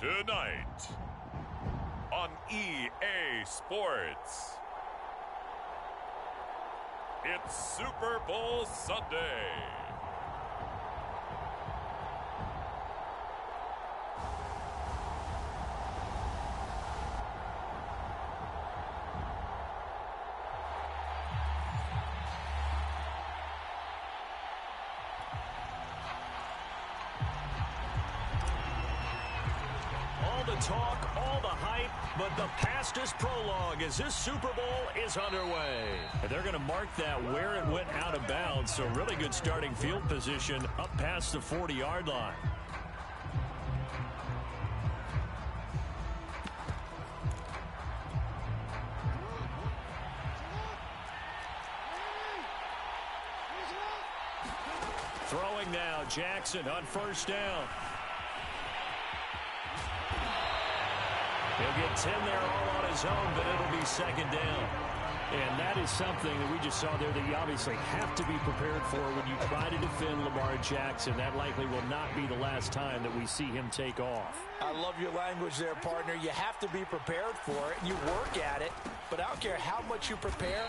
Tonight on EA Sports, it's Super Bowl Sunday. Talk, all the hype, but the past is prologue as this Super Bowl is underway. And they're going to mark that where it went out of bounds, so really good starting field position up past the 40-yard line. Throwing now, Jackson on first down. He'll get 10 there all on his own, but it'll be second down. And that is something that we just saw there that you obviously have to be prepared for when you try to defend Lamar Jackson. That likely will not be the last time that we see him take off. I love your language there, partner. You have to be prepared for it. You work at it, but I don't care how much you prepare.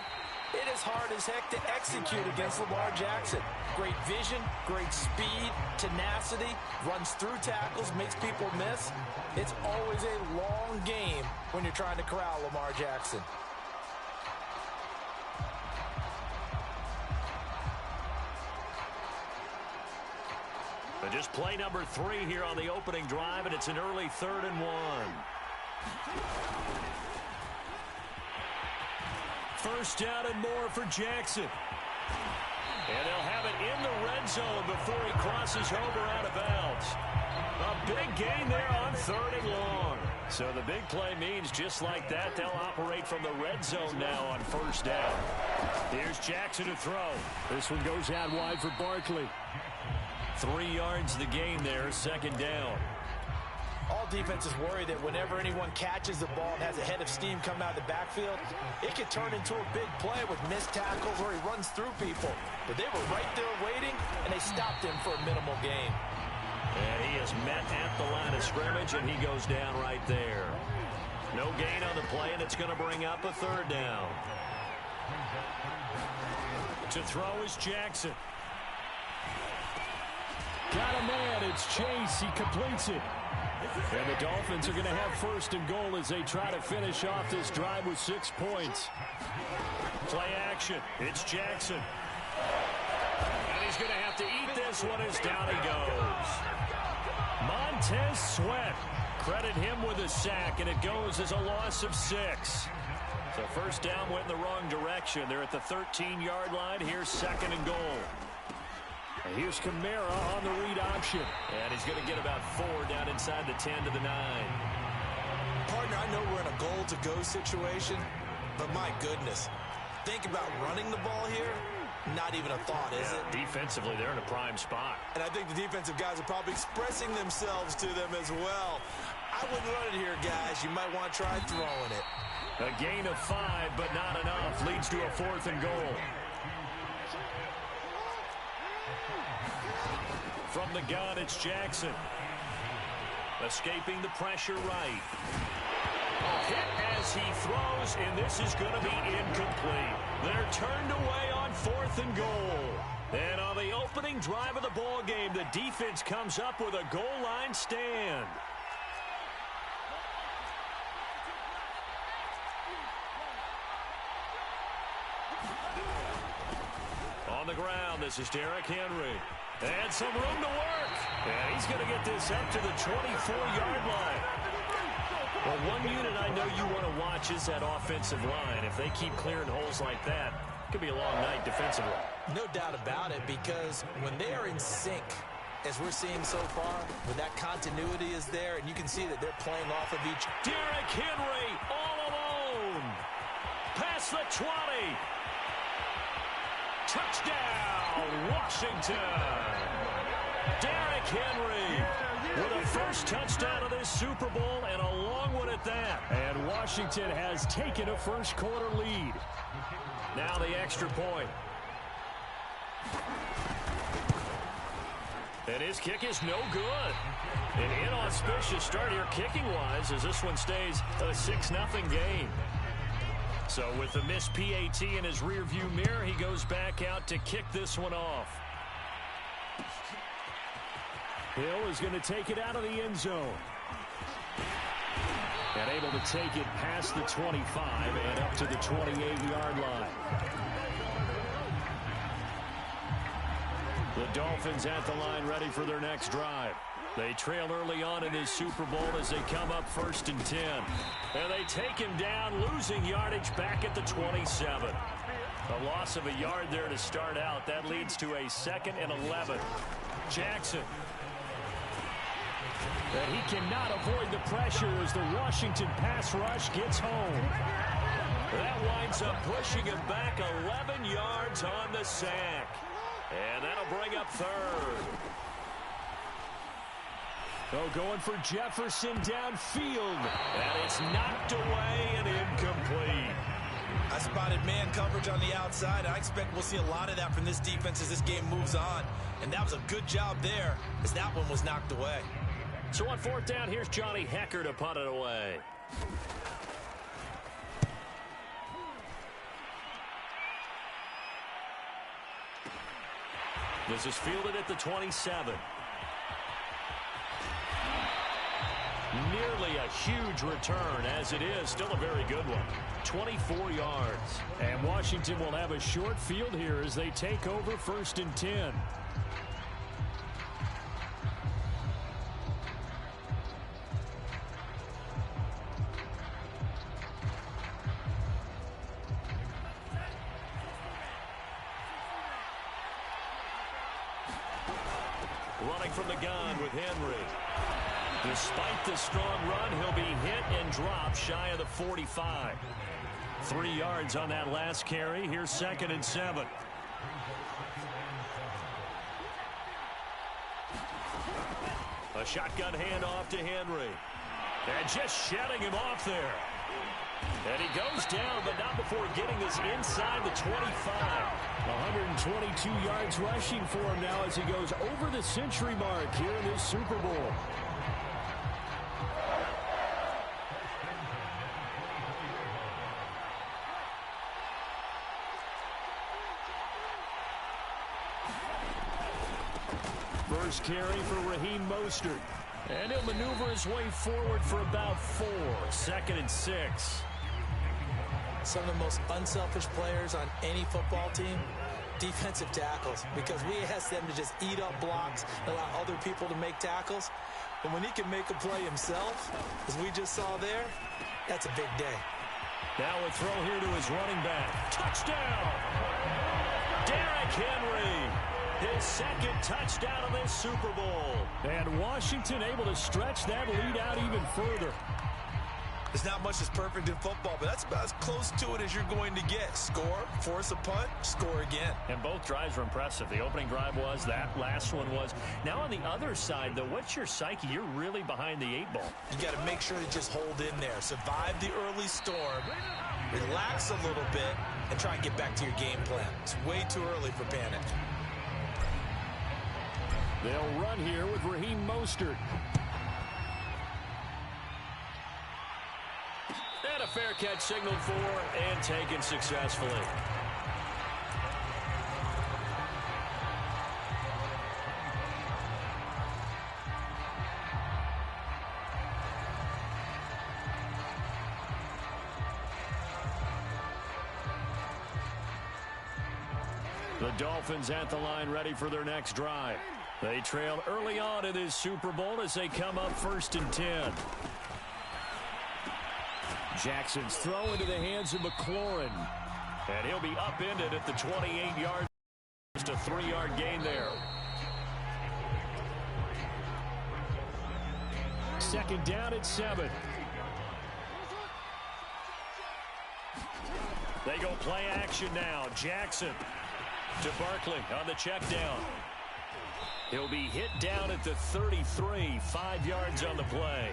It is hard as heck to execute against Lamar Jackson. Great vision, great speed, tenacity, runs through tackles, makes people miss. It's always a long game when you're trying to corral Lamar Jackson. But just play number 3 here on the opening drive, and it's an early 3rd and 1. First down and more for Jackson. And they'll have it in the red zone before he crosses over out of bounds. A big gain there on 3rd and long. So the big play means just like that, they'll operate from the red zone now on first down. Here's Jackson to throw. This one goes out wide for Barkley. 3 yards the gain there, second down. All defenses worry that whenever anyone catches the ball and has a head of steam come out of the backfield, it could turn into a big play with missed tackles where he runs through people. But they were right there waiting, and they stopped him for a minimal gain. And he is met at the line of scrimmage, and he goes down right there. No gain on the play, and it's going to bring up a 3rd down. To throw is Jackson. Got a man. It's Chase. He completes it. And the Dolphins are going to have 1st and goal as they try to finish off this drive with 6 points. Play action. It's Jackson. And he's going to have to eat this one as down he goes. Montez Sweat. Credit him with a sack, and it goes as a loss of 6. So first down went in the wrong direction. They're at the 13-yard line. Here's 2nd and goal. And here's Kamara on the read option. And he's going to get about 4 down inside the 10 to the 9. Partner, I know we're in a goal-to-go situation, but my goodness. Think about running the ball here. Not even a thought, is it? Defensively, they're in a prime spot. And I think the defensive guys are probably expressing themselves to them as well. I wouldn't run it here, guys. You might want to try throwing it. A gain of 5, but not enough. Leads to a 4th and goal. From the gun, it's Jackson. Escaping the pressure right. A hit as he throws, and this is going to be incomplete. They're turned away on 4th and goal. And on the opening drive of the ball game, the defense comes up with a goal line stand. On the ground, this is Derrick Henry. And some room to work. And he's going to get this up to the 24-yard line. Well, one unit I know you want to watch is that offensive line. If they keep clearing holes like that, it could be a long night defensively. No doubt about it, because when they are in sync, as we're seeing so far, when that continuity is there, and you can see that they're playing off of each. Derrick Henry all alone. Past the 20. Touchdown, Washington. Derrick Henry with a first touchdown of this Super Bowl, and a long one at that. And Washington has taken a first-quarter lead. Now the extra point. And his kick is no good. An inauspicious start here kicking-wise as this one stays a 6-0 game. So with the missed PAT in his rearview mirror, he goes back out to kick this one off. Hill is going to take it out of the end zone. And able to take it past the 25 and up to the 28-yard line. The Dolphins at the line ready for their next drive. They trail early on in this Super Bowl as they come up 1st and 10. And they take him down, losing yardage back at the 27. A loss of a yard there to start out. That leads to a 2nd and 11. Jackson. And he cannot avoid the pressure as the Washington pass rush gets home. That winds up pushing him back 11 yards on the sack. And that'll bring up 3rd. Oh, going for Jefferson downfield. And it's knocked away and incomplete. I spotted man coverage on the outside. I expect we'll see a lot of that from this defense as this game moves on. And that was a good job there as that one was knocked away. So on 4th down, here's Johnny Hecker to punt it away. This is fielded at the 27. Nearly a huge return, as it is still a very good one. 24 yards. And Washington will have a short field here as they take over 1st and 10. Running from the gun with Henry. Despite the strong run, he'll be hit and dropped shy of the 45. 3 yards on that last carry. Here's 2nd and 7. A shotgun handoff to Henry. And just shedding him off there. And he goes down, but not before getting this inside the 25. 122 yards rushing for him now as he goes over the century mark here in this Super Bowl. First carry for Raheem Mostert. And he'll maneuver his way forward for about 4. 2nd and 6. Some of the most unselfish players on any football team, defensive tackles, because we ask them to just eat up blocks, allow other people to make tackles. But when he can make a play himself, as we just saw there, that's a big day. Now a throw here to his running back. Touchdown! Derrick Henry. His 2nd touchdown of this Super Bowl. And Washington able to stretch that lead out even further. There's not much that's perfect in football, but that's about as close to it as you're going to get. Score, force a punt, score again. And both drives were impressive. The opening drive was, that last one was. Now on the other side, though, what's your psyche? You're really behind the 8 ball. You got to make sure to just hold in there. Survive the early storm, relax a little bit, and try and get back to your game plan. It's way too early for panic. They'll run here with Raheem Mostert. And a fair catch signaled for and taken successfully. The Dolphins at the line ready for their next drive. They trail early on in this Super Bowl as they come up 1st and 10. Jackson's throw into the hands of McLaurin. And he'll be upended at the 28-yard. Just a 3-yard gain there. 2nd down at 7. They go play action now. Jackson to Barkley on the check down. He'll be hit down at the 33, 5 yards on the play.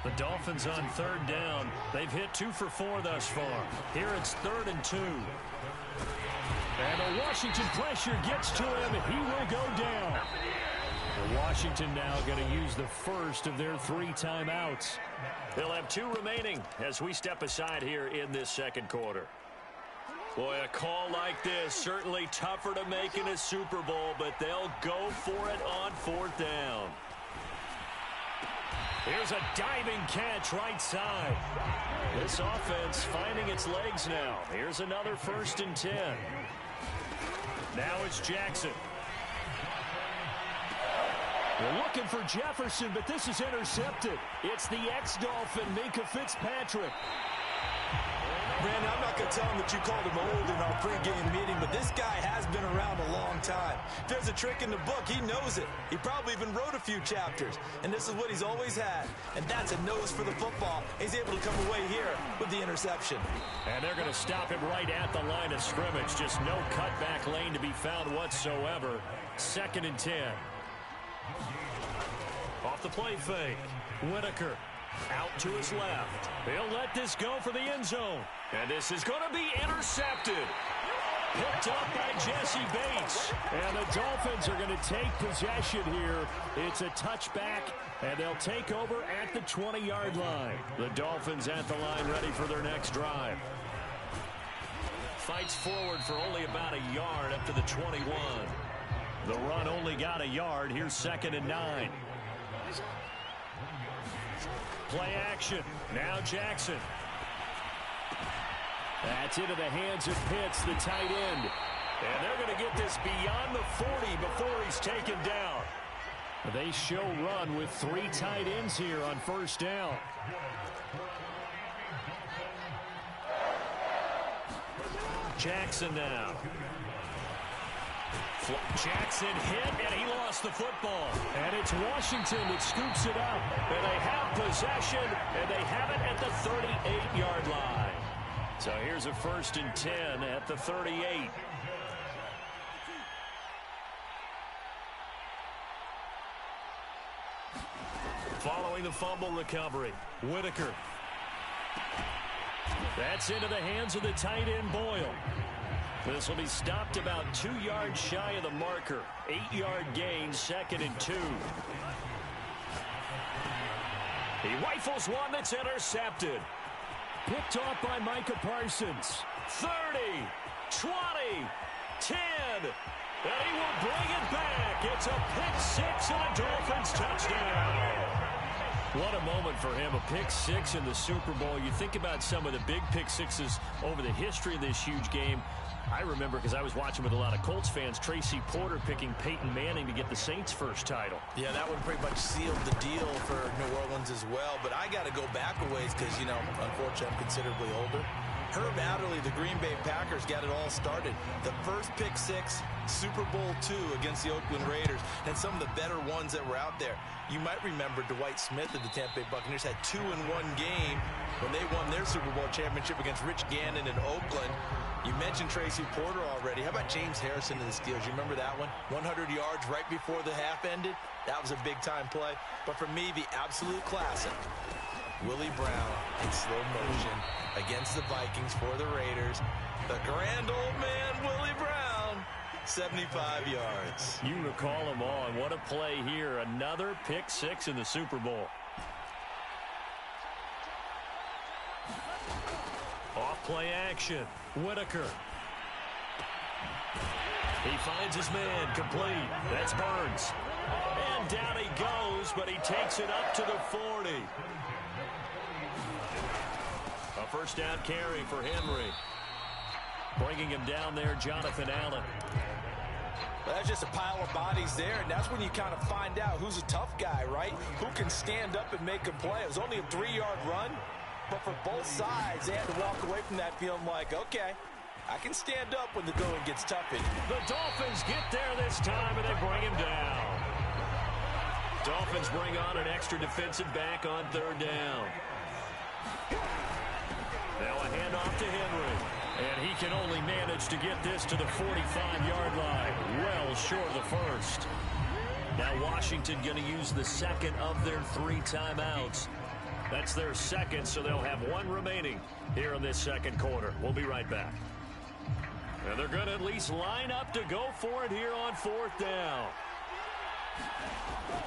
The Dolphins on 3rd down. They've hit 2 for 4 thus far. Here it's 3rd and 2. And the Washington pressure gets to him. He will go down. And Washington now going to use the first of their 3 timeouts. They'll have 2 remaining as we step aside here in this second quarter. Boy, a call like this, certainly tougher to make in a Super Bowl, but they'll go for it on 4th down. Here's a diving catch right side. This offense finding its legs now. Here's another 1st and 10. Now it's Jackson. We're looking for Jefferson, but this is intercepted. It's the ex-Dolphin, Minkah Fitzpatrick. Brandon, I'm not going to tell him that you called him old in our pregame meeting, but this guy has been around a long time. If there's a trick in the book, he knows it. He probably even wrote a few chapters, and this is what he's always had, and that's a nose for the football. He's able to come away here with the interception. And they're going to stop him right at the line of scrimmage. Just no cutback lane to be found whatsoever. 2nd and 10. Off the play fake. Whitaker out to his left. He'll let this go for the end zone. And this is going to be intercepted. Picked up by Jesse Bates. And the Dolphins are going to take possession here. It's a touchback, and they'll take over at the 20-yard line. The Dolphins at the line ready for their next drive. Fights forward for only about a yard up to the 21. The run only got a yard. Here's 2nd and 9. Play action. Now Jackson. That's into the hands of Pitts, the tight end. And they're going to get this beyond the 40 before he's taken down. They show run with 3 tight ends here on 1st down. Jackson now. Jackson hit, and he lost the football. And it's Washington that scoops it up. And they have possession, and they have it at the 38-yard line. So here's a 1st and 10 at the 38. Following the fumble recovery, Whitaker. That's into the hands of the tight end, Boyle. This will be stopped about 2 yards shy of the marker. 8-yard gain, 2nd and 2. He rifles one that's intercepted. Picked off by Micah Parsons. 30, 20, 10. And he will bring it back. It's a pick 6 and a Dolphins touchdown. What a moment for him, a pick 6 in the Super Bowl. You think about some of the big pick 6s over the history of this huge game. I remember, because I was watching with a lot of Colts fans, Tracy Porter picking Peyton Manning to get the Saints' first title. Yeah, that one pretty much sealed the deal for New Orleans as well. But I got to go back a ways because, you know, unfortunately I'm considerably older. Herb Adderley, the Green Bay Packers, got it all started. The first pick 6, Super Bowl II against the Oakland Raiders, and some of the better ones that were out there. You might remember Dwight Smith of the Tampa Bay Buccaneers had 2-in-1 game when they won their Super Bowl championship against Rich Gannon in Oakland. You mentioned Tracy Porter already. How about James Harrison in the Steelers? You remember that one? 100 yards right before the half ended. That was a big-time play. But for me, the absolute classic, Willie Brown in slow motion against the Vikings for the Raiders. The grand old man, Willie Brown, 75 yards. You recall them all, and what a play here. Another pick 6 in the Super Bowl. Off play action. Whitaker. He finds his man, complete. That's Burns. And down he goes, but he takes it up to the 40. A first down carry for Henry. Bringing him down there, Jonathan Allen. Well, that's just a pile of bodies there, and that's when you kind of find out who's a tough guy, right? Who can stand up and make a play. It was only a 3-yard run, but for both sides, they had to walk away from that feeling like, okay, I can stand up when the going gets tough. The Dolphins get there this time, and they bring him down. Dolphins bring on an extra defensive back on 3rd down. Now a handoff to Henry. And he can only manage to get this to the 45-yard line. Well short of the first. Now Washington going to use the second of their 3 timeouts. That's their second, so they'll have 1 remaining here in this second quarter. We'll be right back. And they're going to at least line up to go for it here on 4th down.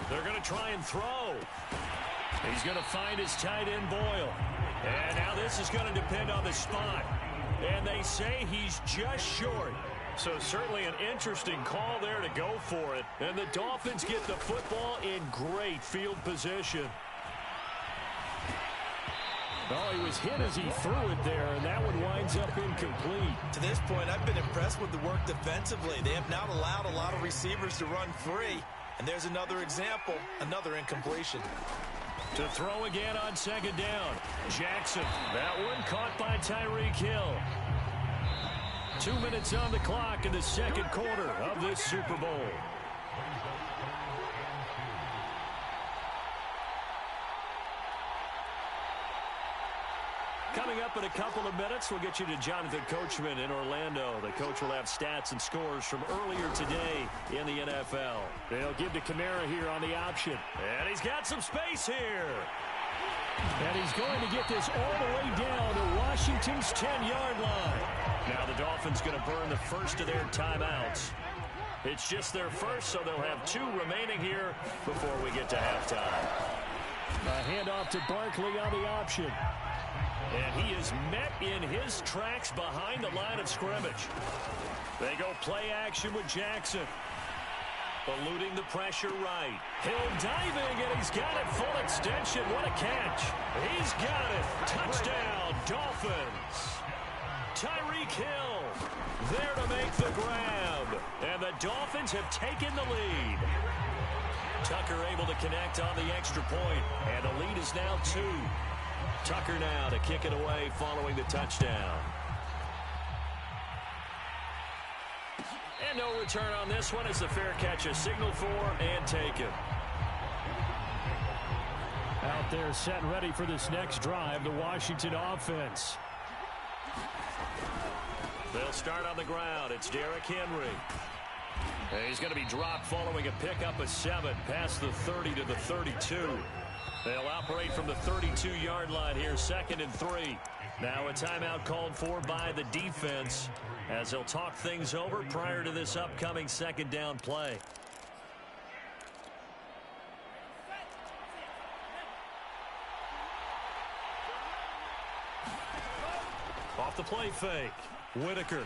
They're going to try and throw. He's going to find his tight end, Boyle. And now this is going to depend on the spot. And they say he's just short. So certainly an interesting call there to go for it. And the Dolphins get the football in great field position. Oh, he was hit as he threw it there, and that one winds up incomplete. To this point, I've been impressed with the work defensively. They have not allowed a lot of receivers to run free. And there's another example, another incompletion. To throw again on second down. Jackson, that one caught by Tyreek Hill. 2 minutes on the clock in the second quarter of this Super Bowl. Coming up in a couple of minutes, we'll get you to Jonathan Coachman in Orlando. The coach will have stats and scores from earlier today in the NFL. They'll give to Kamara here on the option. And he's got some space here. And he's going to get this all the way down to Washington's 10-yard line. Now the Dolphins going to burn the first of their timeouts. It's just their first, so they'll have 2 remaining here before we get to halftime. A handoff to Barkley on the option. And he is met in his tracks behind the line of scrimmage. They go play action with Jackson. Eluding the pressure right. Hill diving, and he's got it full extension. What a catch. He's got it. Touchdown, Dolphins. Tyreek Hill there to make the grab. And the Dolphins have taken the lead. Tucker able to connect on the extra point. And the lead is now 2. Tucker now to kick it away following the touchdown. And no return on this one as the fair catch is signaled for and taken. Out there set and ready for this next drive, the Washington offense. They'll start on the ground. It's Derrick Henry. He's going to be dropped following a pickup of 7 past the 30 to the 32. They'll operate from the 32-yard line here, 2nd and 3. Now a timeout called for by the defense as they'll talk things over prior to this upcoming second down play. Off the play fake. Whitaker.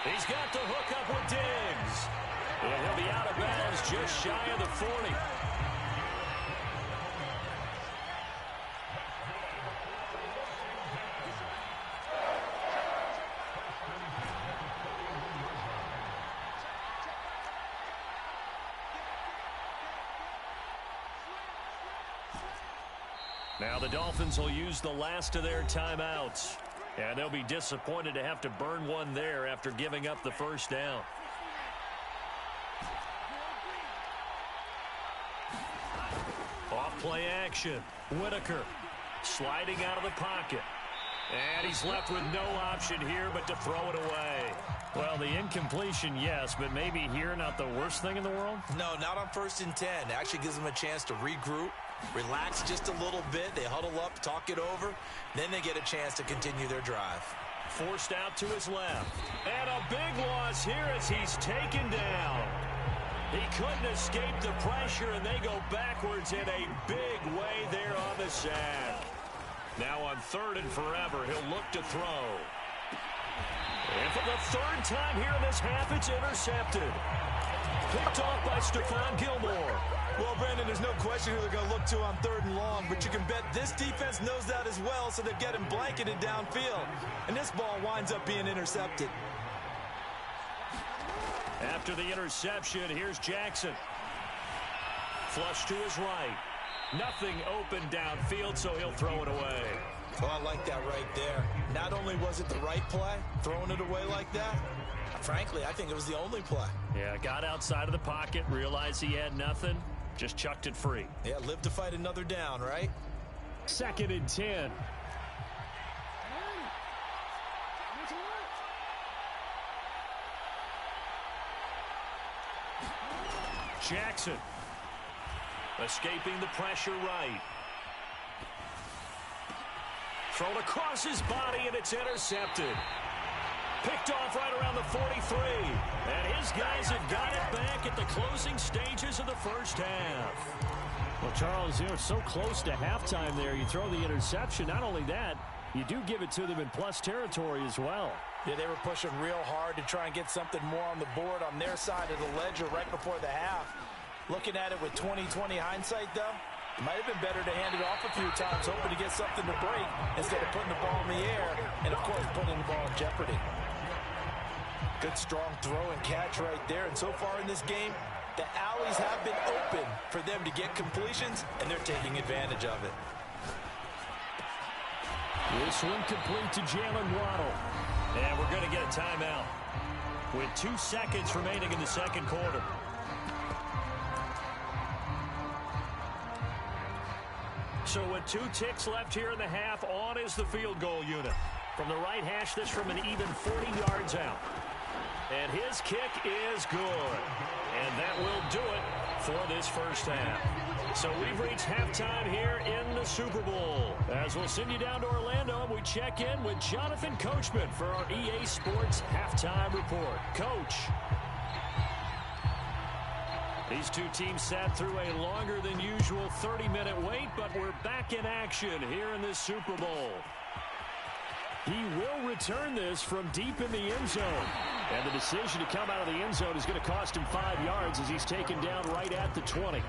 He's got the hook up with Diggs. And he'll be out of bounds just shy of the 40. Now the Dolphins will use the last of their timeouts. And they'll be disappointed to have to burn one there after giving up the first down. Off play action. Whitaker sliding out of the pocket. And he's left with no option here but to throw it away. Well, the incompletion, yes, but maybe here not the worst thing in the world? No, not on 1st and 10. It actually gives them a chance to regroup, relax just a little bit. They huddle up, talk it over. Then they get a chance to continue their drive. Forced out to his left. And a big loss here as he's taken down. He couldn't escape the pressure, and they go backwards in a big way there on the sack. Now on 3rd and forever, he'll look to throw. And for the 3rd time here in this half, it's intercepted. Picked off by Stephon Gilmore. Well, Brandon, there's no question who they're going to look to on 3rd and long, but you can bet this defense knows that as well, so they're getting blanketed downfield. And this ball winds up being intercepted. After the interception, here's Jackson. Flush to his right. Nothing open downfield, so he'll throw it away. Oh, I like that right there. Not only was it the right play, throwing it away like that, frankly, I think it was the only play. Yeah, got outside of the pocket, realized he had nothing, just chucked it free. Yeah, live to fight another down, right? 2nd and 10. Jackson escaping the pressure right. Thrown across his body, and it's intercepted. Picked off right around the 43. And his guys have got it back at the closing stages of the first half. Well, Charles, you know, so close to halftime there. You throw the interception. Not only that, you do give it to them in plus territory as well. Yeah, they were pushing real hard to try and get something more on the board on their side of the ledger right before the half. Looking at it with 20/20 hindsight, though, it might have been better to hand it off a few times, hoping to get something to break instead of putting the ball in the air and, of course, putting the ball in jeopardy. Good, strong throw and catch right there. And so far in this game, the alleys have been open for them to get completions, and they're taking advantage of it. This one complete to Jalen Waddle. And we're going to get a timeout with 2 seconds remaining in the second quarter. So with 2 ticks left here in the half, on is the field goal unit. From the right hash, this from an even 40 yards out. And his kick is good. And that will do it for this first half. So we've reached halftime here in the Super Bowl. As we'll send you down to Orlando, and we check in with Jonathan Coachman for our EA Sports Halftime Report. Coach. These two teams sat through a longer than usual 30-minute wait, but we're back in action here in this Super Bowl. He will return this from deep in the end zone. And the decision to come out of the end zone is going to cost him 5 yards as he's taken down right at the 20.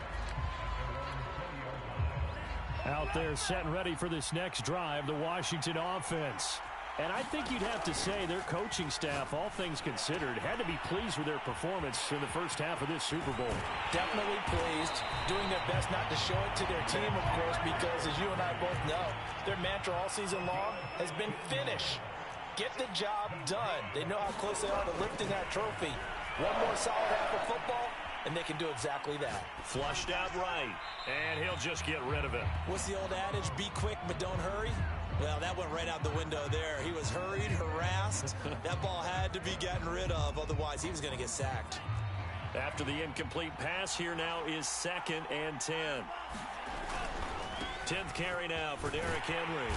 Out there set and ready for this next drive, the Washington offense. And I think you'd have to say their coaching staff, all things considered, had to be pleased with their performance in the first half of this Super Bowl. Definitely pleased, doing their best not to show it to their team, of course, because as you and I both know, their mantra all season long has been finish. Get the job done. They know how close they are to lifting that trophy. One more solid half of football, and they can do exactly that. Flushed out right, and he'll just get rid of it. What's the old adage? Be quick, but don't hurry. Well, that went right out the window there. He was hurried, harassed. That ball had to be gotten rid of, otherwise he was going to get sacked. After the incomplete pass, here now is 2nd and 10. 10th carry now for Derrick Henry.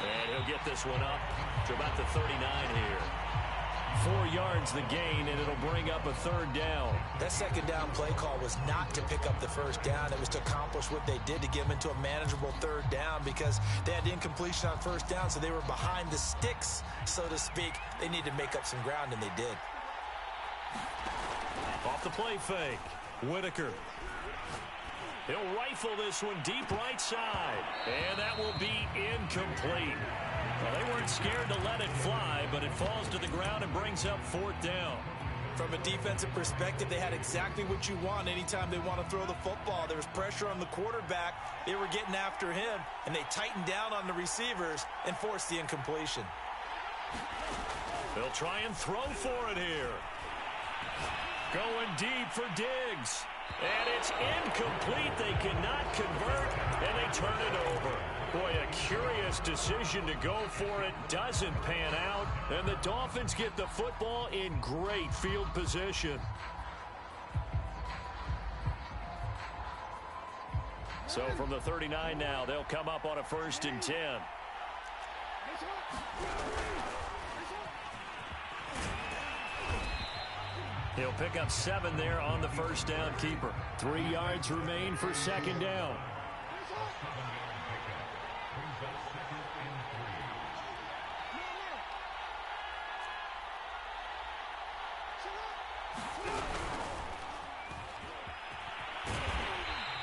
And he'll get this one up to about the 39 here. 4 yards the gain, and it'll bring up a 3rd down. That 2nd down play call was not to pick up the 1st down. It was to accomplish what they did to get them into a manageable 3rd down because they had incompletion on 1st down, so they were behind the sticks, so to speak. They needed to make up some ground, and they did. Off the play fake, Whitaker. He'll rifle this one deep right side, and that will be incomplete. Well, they weren't scared to let it fly, but it falls to the ground and brings up 4th down. From a defensive perspective, they had exactly what you want anytime they want to throw the football. There was pressure on the quarterback. They were getting after him, and they tightened down on the receivers and forced the incompletion. They'll try and throw for it here. Going deep for Diggs. And it's incomplete. They cannot convert, and they turn it over. Boy, a curious decision to go for it. Doesn't pan out, and the Dolphins get the football in great field position. So from the 39 now, they'll come up on a 1st and 10. He'll pick up 7 there on the 1st down keeper. 3 yards remain for 2nd down.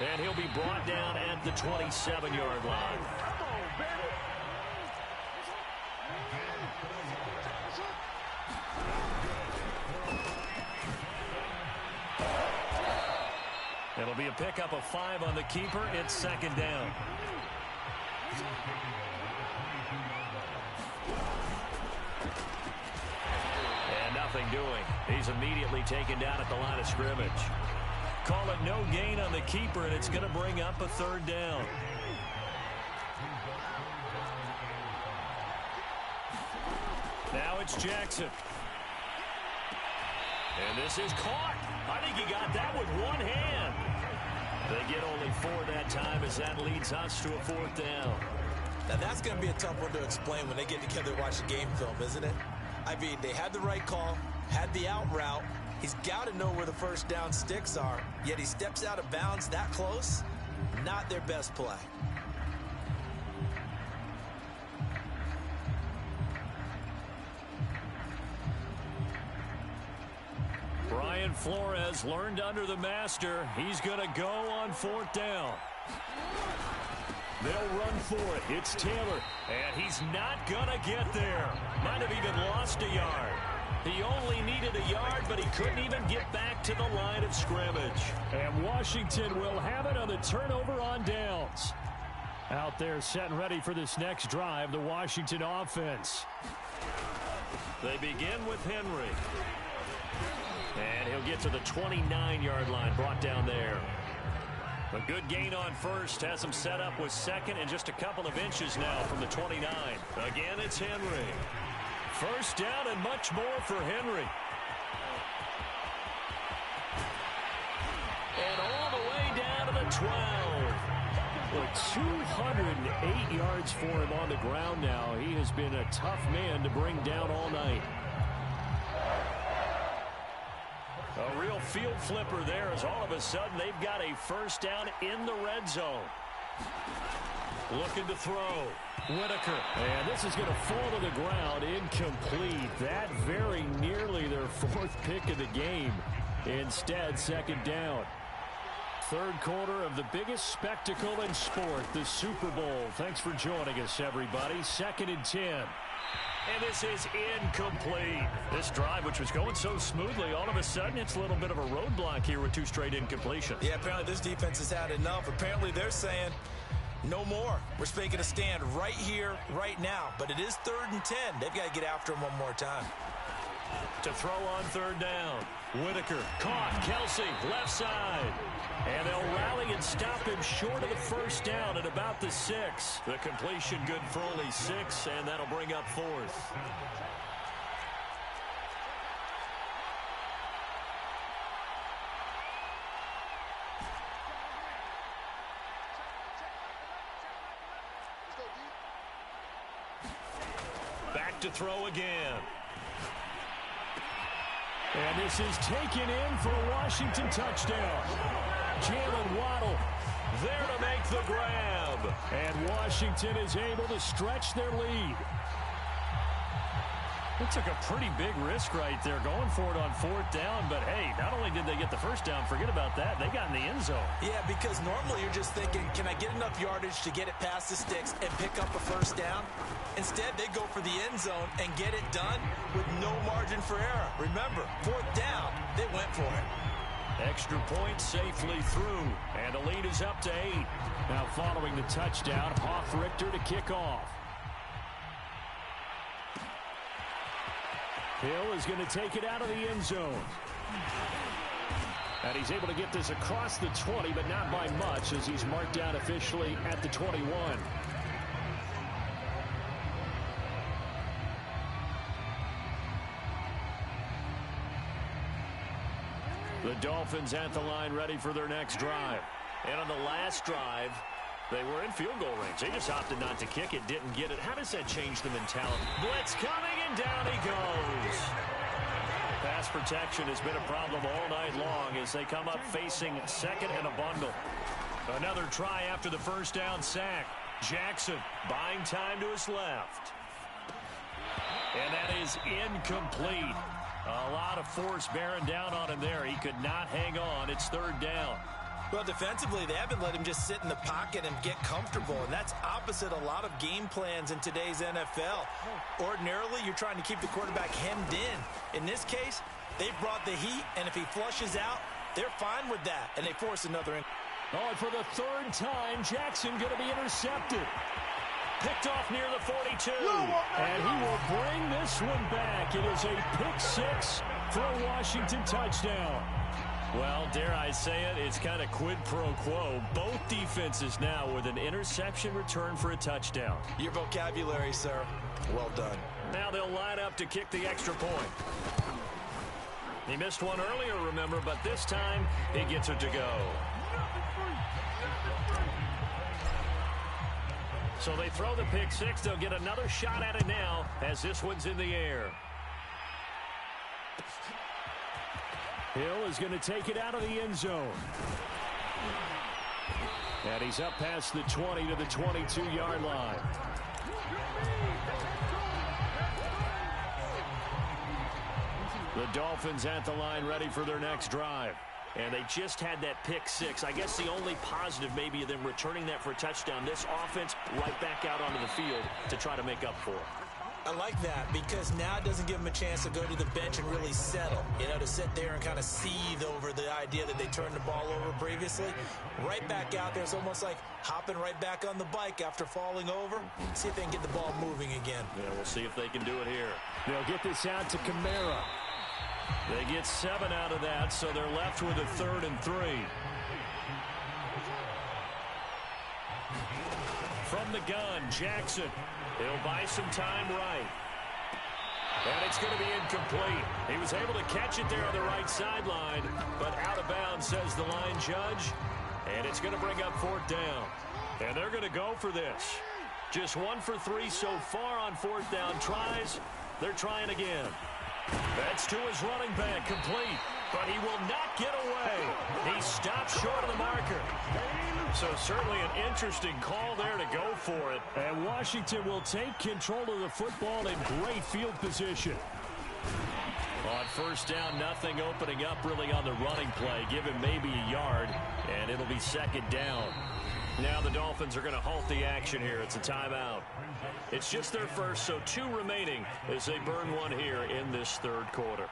And he'll be brought down at the 27-yard line. It'll be a pickup of 5 on the keeper. It's 2nd down. And nothing doing. He's immediately taken down at the line of scrimmage. Call it no gain on the keeper, and it's going to bring up a 3rd down. Now it's Jackson. And this is caught. I think he got that with one hand. They get only 4 that time as that leads us to a 4th down. Now that's going to be a tough one to explain when they get together and watch the game film, isn't it? I mean, they had the right call, had the out route. He's got to know where the first down sticks are, yet he steps out of bounds that close. Not their best play. Brian Flores learned under the master. He's going to go on 4th down. They'll run for it. It's Taylor, and he's not going to get there. Might have even lost a yard. He only needed a yard, but he couldn't even get back to the line of scrimmage. And Washington will have it on the turnover on downs. Out there set and ready for this next drive, the Washington offense. They begin with Henry. And he'll get to the 29-yard line, brought down there. A good gain on first, has him set up with second and just a couple of inches now from the 29. Again, it's Henry. First down and much more for Henry. And all the way down to the 12. Well, 208 yards for him on the ground now. He has been a tough man to bring down all night. A real field flipper there as all of a sudden they've got a first down in the red zone. Looking to throw. Whitaker. And this is going to fall to the ground. Incomplete. That very nearly their 4th pick of the game. Instead, second down. Third quarter of the biggest spectacle in sport, the Super Bowl. Thanks for joining us, everybody. 2nd and 10. And this is incomplete. This drive, which was going so smoothly, all of a sudden it's a little bit of a roadblock here with 2 straight incompletions. Yeah, apparently this defense has had enough. Apparently they're saying no more. We're making a stand right here, right now. But it is 3rd and 10. They've got to get after him one more time. To throw on 3rd down. Whitaker caught. Kelsey left side. And they'll rally and stop him short of the first down at about the 6. The completion good for only 6, and that'll bring up 4th. Back to throw again. And this is taken in for a Washington touchdown. Jalen Waddle there to make the grab. And Washington is able to stretch their lead. They took a pretty big risk right there going for it on 4th down. But, hey, not only did they get the first down, forget about that, they got in the end zone. Yeah, because normally you're just thinking, can I get enough yardage to get it past the sticks and pick up a first down? Instead, they go for the end zone and get it done with no margin for error. Remember, 4th down, they went for it. Extra point safely through, and the lead is up to 8. Now following the touchdown, Richter to kick off. Hill is going to take it out of the end zone. And he's able to get this across the 20, but not by much as he's marked down officially at the 21. The Dolphins at the line ready for their next drive. And on the last drive, they were in field goal range. They just opted not to kick it, didn't get it. How does that change the mentality? Blitz coming, and down he goes. Pass protection has been a problem all night long as they come up facing second and a bundle. Another try after the first down sack. Jackson buying time to his left. And that is incomplete. A lot of force bearing down on him there. He could not hang on. It's 3rd down. Well, defensively, they haven't let him just sit in the pocket and get comfortable, and that's opposite a lot of game plans in today's NFL. Ordinarily, you're trying to keep the quarterback hemmed in. In this case, they've brought the heat, and if he flushes out, they're fine with that, and they force another in. Oh, and for the 3rd time, Jackson going to be intercepted. Picked off near the 42. And he will bring this one back. It is a pick 6 for a Washington touchdown. Well, dare I say it, it's kind of quid pro quo. Both defenses now with an interception return for a touchdown. Your vocabulary, sir. Well done. Now they'll line up to kick the extra point. He missed one earlier, remember, but this time he gets it to go. So they throw the pick 6. They'll get another shot at it now as this one's in the air. Hill is going to take it out of the end zone. And he's up past the 20 to the 22-yard line. The Dolphins at the line ready for their next drive. And they just had that pick six. I guess the only positive maybe of them returning that for a touchdown. This offense right back out onto the field to try to make up for it. I like that because now it doesn't give them a chance to go to the bench and really settle. You know, to sit there and kind of seethe over the idea that they turned the ball over previously. Right back out there. It's almost like hopping right back on the bike after falling over. See if they can get the ball moving again. Yeah, we'll see if they can do it here. They'll get this out to Kamara. They get 7 out of that, so they're left with a 3rd and 3. From the gun, Jackson. He'll buy some time right. And it's going to be incomplete. He was able to catch it there on the right sideline, but out of bounds, says the line judge. And it's going to bring up 4th down. And they're going to go for this. Just 1 for 3 so far on 4th down tries. They're trying again. That's to his running back, complete. But he will not get away. He stopped short of the marker. So certainly an interesting call there to go for it. And Washington will take control of the football in great field position. On 1st down, nothing opening up really on the running play. Give him maybe a yard, and it'll be 2nd down. Now the Dolphins are going to halt the action here. It's a timeout. It's just their first, so 2 remaining as they burn 1 here in this 3rd quarter.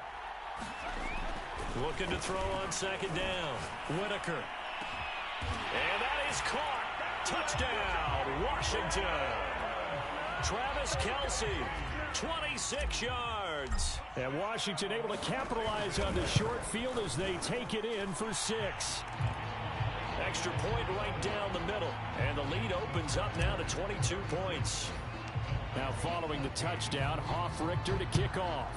Looking to throw on 2nd down. Whitaker. And that is caught. Touchdown, Washington. Travis Kelce, 26 yards. And Washington able to capitalize on the short field as they take it in for 6. Extra point right down the middle. And the lead opens up now to 22 points. Now following the touchdown, Richter to kick off.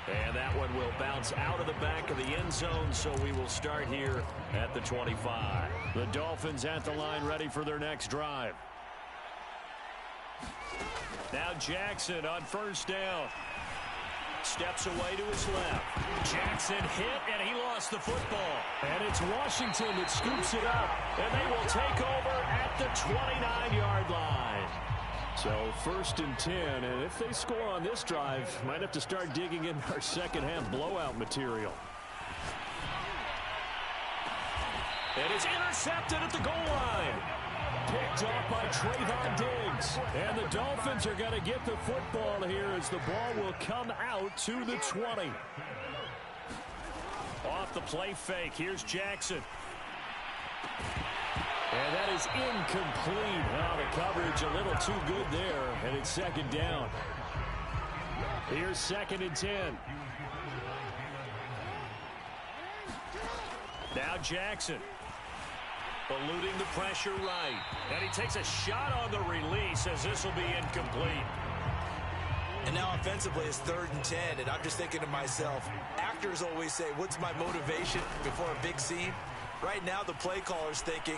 And that one will bounce out of the back of the end zone, so we will start here at the 25. The Dolphins at the line ready for their next drive. Now Jackson on 1st down. Steps away to his left. Jackson hit, and he lost the football. And it's Washington that scoops it up. And they will take over at the 29-yard line. So 1st and 10, and if they score on this drive, might have to start digging in our second-half blowout material. And it's intercepted at the goal line. Picked off by Trayvon Diggs. And the Dolphins are going to get the football here as the ball will come out to the 20. Off the play fake, here's Jackson. And that is incomplete. Now the coverage a little too good there, and it's 2nd down. Here's 2nd and 10. Now Jackson. Eluding the pressure right. And he takes a shot on the release as this will be incomplete. And now offensively it's 3rd and 10, and I'm just thinking to myself, actors always say, what's my motivation before a big scene? Right now the play caller's thinking,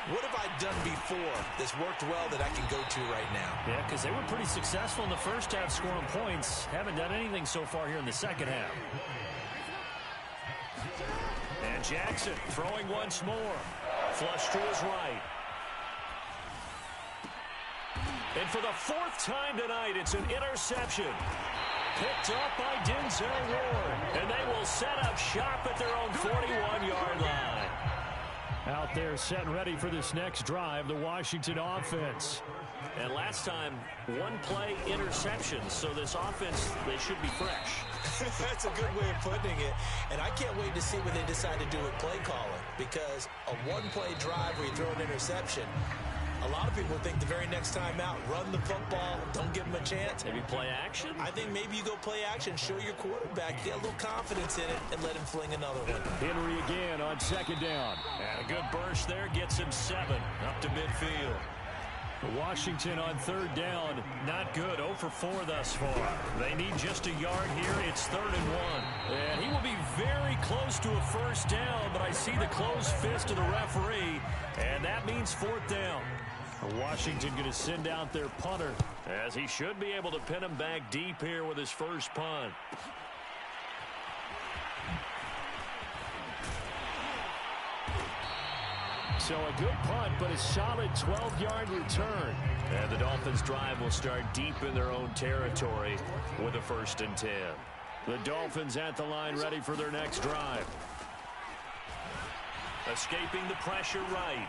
what have I done before that's worked well that I can go to right now? Yeah, because they were pretty successful in the first half scoring points. Haven't done anything so far here in the second half. And Jackson throwing once more. Flush to his right. And for the 4th time tonight, it's an interception. Picked up by Denzel Ward. And they will set up shop at their own 41-yard line. Out there set and ready for this next drive, the Washington offense. And last time, 1-play interceptions. So this offense, they should be fresh. That's a good way of putting it. And I can't wait to see what they decide to do with play calling. Because a 1-play drive where you throw an interception, a lot of people think the very next time out, run the football, don't give them a chance. Maybe play action? I think maybe you go play action, show your quarterback, get a little confidence in it, and let him fling another one. Henry again on 2nd down. And a good burst there gets him 7 up to midfield. Washington on 3rd down, not good, 0 for 4 thus far. They need just a yard here, it's 3rd and 1. And he will be very close to a 1st down, but I see the closed fist of the referee, and that means 4th down. Washington going to send out their punter, as he should be able to pin him back deep here with his first punt. So a good punt, but a solid 12-yard return. And the Dolphins' drive will start deep in their own territory with a 1st and 10. The Dolphins at the line, ready for their next drive. Escaping the pressure right.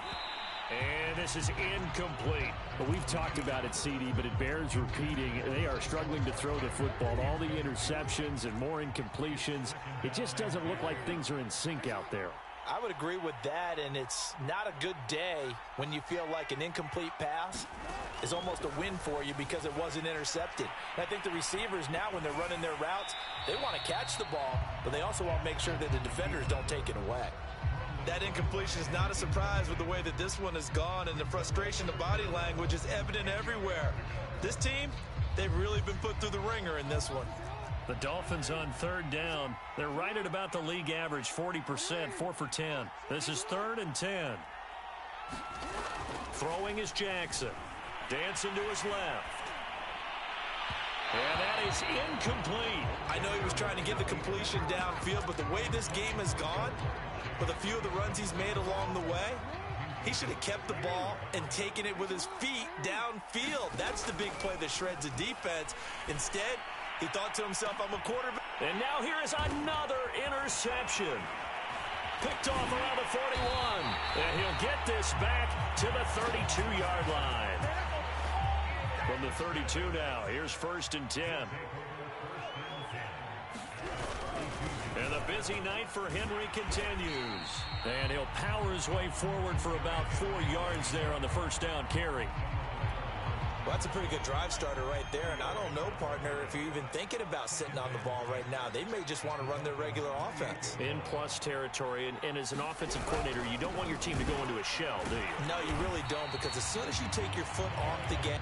And this is incomplete. Well, we've talked about it, CD, but it bears repeating. They are struggling to throw the football. All the interceptions and more incompletions. It just doesn't look like things are in sync out there. I would agree with that, and it's not a good day when you feel like an incomplete pass is almost a win for you because it wasn't intercepted. And I think the receivers now, when they're running their routes, they want to catch the ball, but they also want to make sure that the defenders don't take it away. That incompletion is not a surprise with the way that this one has gone, and the frustration, the body language is evident everywhere. This team, they've really been put through the ringer in this one. The Dolphins on 3rd down. They're right at about the league average, 40%, 4 for 10. This is 3rd and 10. Throwing is Jackson. Dancing to his left. And that is incomplete. I know he was trying to get the completion downfield, but the way this game has gone, with a few of the runs he's made along the way, he should have kept the ball and taken it with his feet downfield. That's the big play that shreds the defense. Instead, he thought to himself, I'm a quarterback. And now here is another interception. Picked off around the 41. And he'll get this back to the 32-yard line. From the 32 now, here's 1st and 10. And the busy night for Henry continues. And he'll power his way forward for about 4 yards there on the 1st down carry. Well, that's a pretty good drive starter right there, and I don't know, partner, if you're even thinking about sitting on the ball right now. They may just want to run their regular offense. In plus territory, and as an offensive coordinator, you don't want your team to go into a shell, do you? No, you really don't, because as soon as you take your foot off the gas,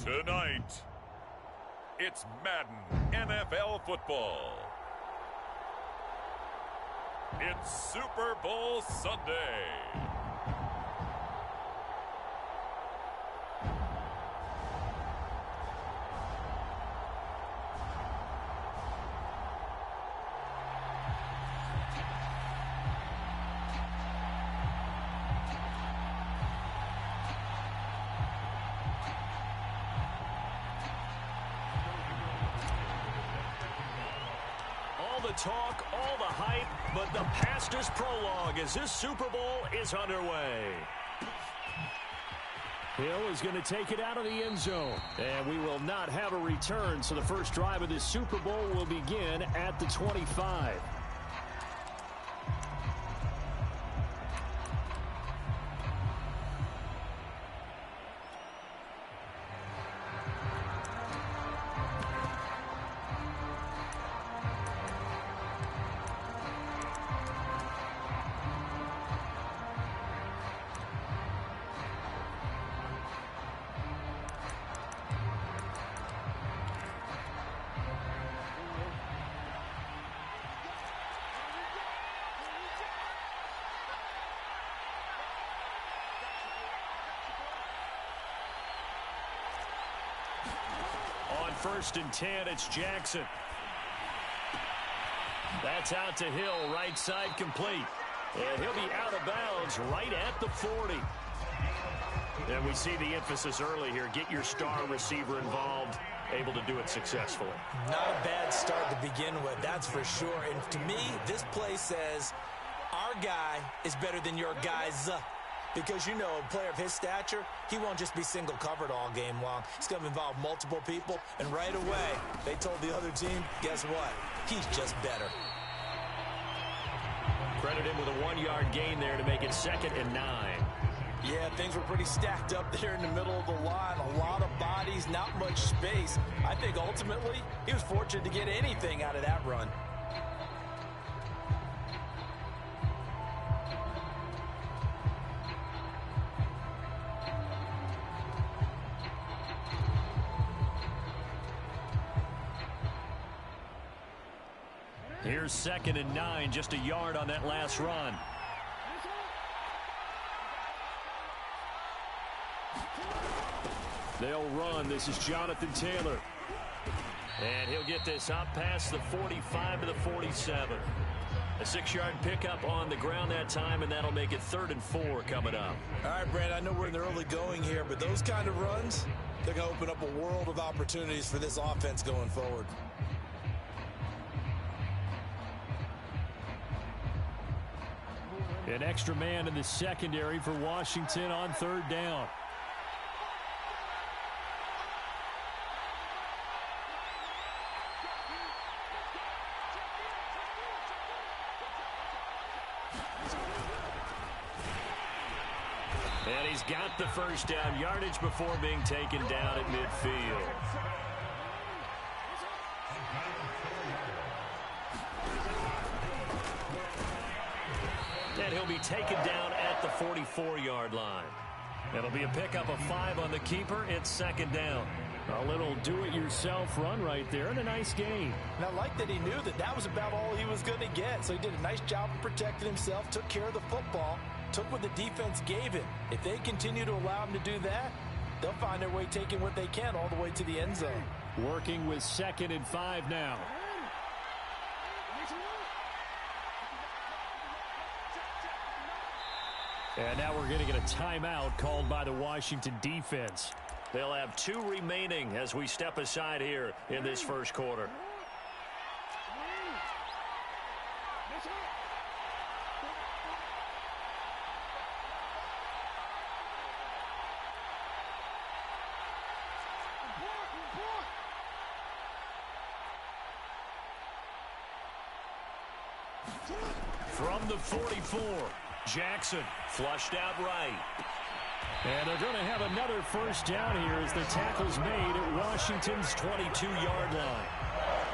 Tonight, it's Madden NFL football. It's Super Bowl Sunday. All the talk, all the hype, but the pastor's prologue as this Super Bowl is underway. Hill is going to take it out of the end zone. And we will not have a return, so the first drive of this Super Bowl will begin at the 25. On 1st and 10, it's Jackson. That's out to Hill, right side complete. And he'll be out of bounds right at the 40. And we see the emphasis early here. Get your star receiver involved, able to do it successfully. Not a bad start to begin with, that's for sure. And to me, this play says our guy is better than your guys. Because, you know, a player of his stature, he won't just be single covered all game long. He's going to involve multiple people. And right away, they told the other team, guess what? He's just better. Credit him with a 1-yard gain there to make it 2nd and 9. Yeah, things were pretty stacked up there in the middle of the line. A lot of bodies, not much space. I think ultimately, he was fortunate to get anything out of that run. Here's 2nd and 9, just a yard on that last run. They'll run. This is Jonathan Taylor. And he'll get this up past the 45 to the 47. A 6-yard pickup on the ground that time, and that'll make it 3rd and 4 coming up. All right, Brad, I know we're in the early going here, but those kind of runs, they're going to open up a world of opportunities for this offense going forward. An extra man in the secondary for Washington on 3rd down. And he's got the first down yardage before being taken down at midfield. And he'll be taken down at the 44-yard line. It'll be a pickup of 5 on the keeper. It's 2nd down. A little do-it-yourself run right there and a nice gain. And I like that he knew that that was about all he was going to get. So he did a nice job of protecting himself, took care of the football, took what the defense gave him. If they continue to allow him to do that, they'll find their way taking what they can all the way to the end zone. Working with 2nd and 5 now. And now we're going to get a timeout called by the Washington defense. They'll have 2 remaining as we step aside here in this first quarter. From the 44, Jackson flushed out right. And they're going to have another first down here as the tackle's made at Washington's 22-yard line.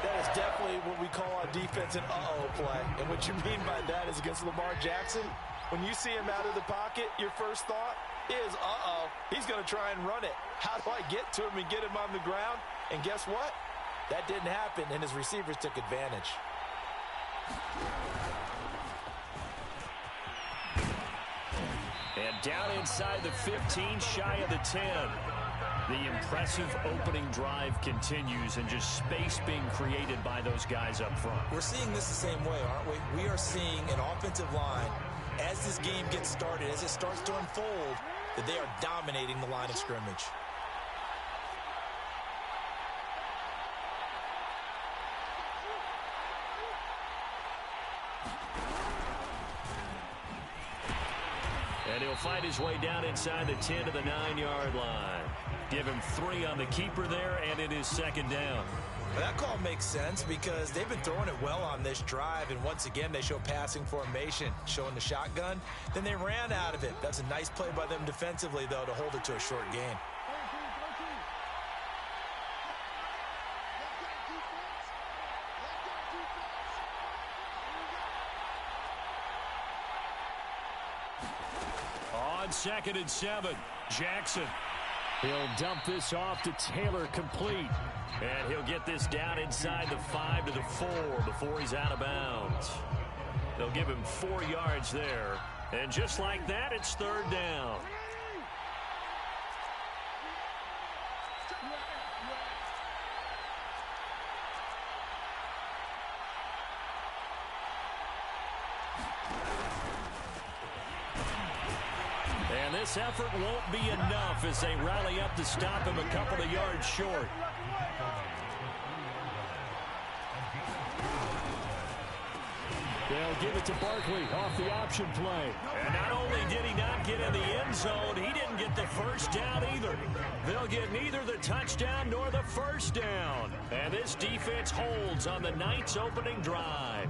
That is definitely what we call on defense an uh-oh play. And what you mean by that is against Lamar Jackson, when you see him out of the pocket, your first thought, is, he's going to try and run it. How do I get to him and get him on the ground? And guess what? That didn't happen, and his receivers took advantage. And down inside the 15, shy of the 10. The impressive opening drive continues, and just space being created by those guys up front. We're seeing this the same way, aren't we? We are seeing an offensive line, as this game gets started, as it starts to unfold, that they are dominating the line of scrimmage. And he'll fight his way down inside the 10 to the 9-yard line. Give him 3 on the keeper there, and it is second down. That call makes sense because they've been throwing it well on this drive, and once again they show passing formation, showing the shotgun. Then they ran out of it. That's a nice play by them defensively, though, to hold it to a short gain. On 2nd and 7, Jackson. He'll dump this off to Taylor, complete. And he'll get this down inside the 5 to the 4 before he's out of bounds. They'll give him 4 yards there. And just like that, it's third down. And this effort won't be enough as they rally up to stop him a couple of yards short. They'll give it to Barkley off the option play. And not only did he not get in the end zone, he didn't get the first down either. They'll get neither the touchdown nor the first down. And this defense holds on the night's opening drive.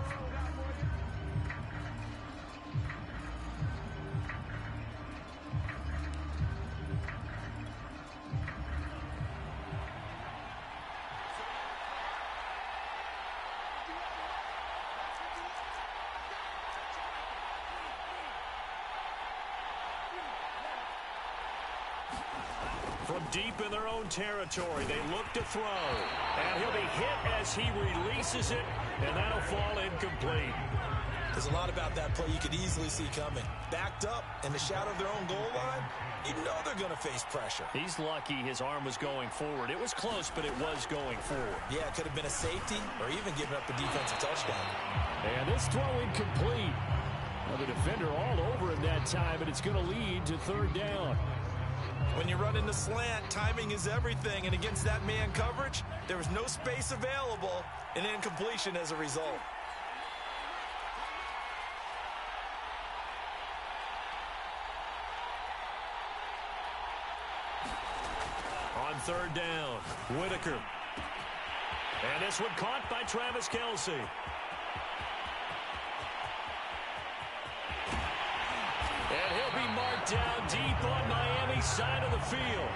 From deep in their own territory, they look to throw. And he'll be hit as he releases it, and that'll fall incomplete. There's a lot about that play you could easily see coming. Backed up in the shadow of their own goal line, you know they're going to face pressure. He's lucky his arm was going forward. It was close, but it was going forward. Yeah, it could have been a safety or even giving up a defensive touchdown. And this throw incomplete. Well, the defender all over him that time, and it's going to lead to third down. When you run into slant, timing is everything, and against that man coverage, there was no space available, and incompletion as a result. On third down, Whitaker. And this one caught by Travis Kelce. And he'll be marked down deep on Miami's side of the field.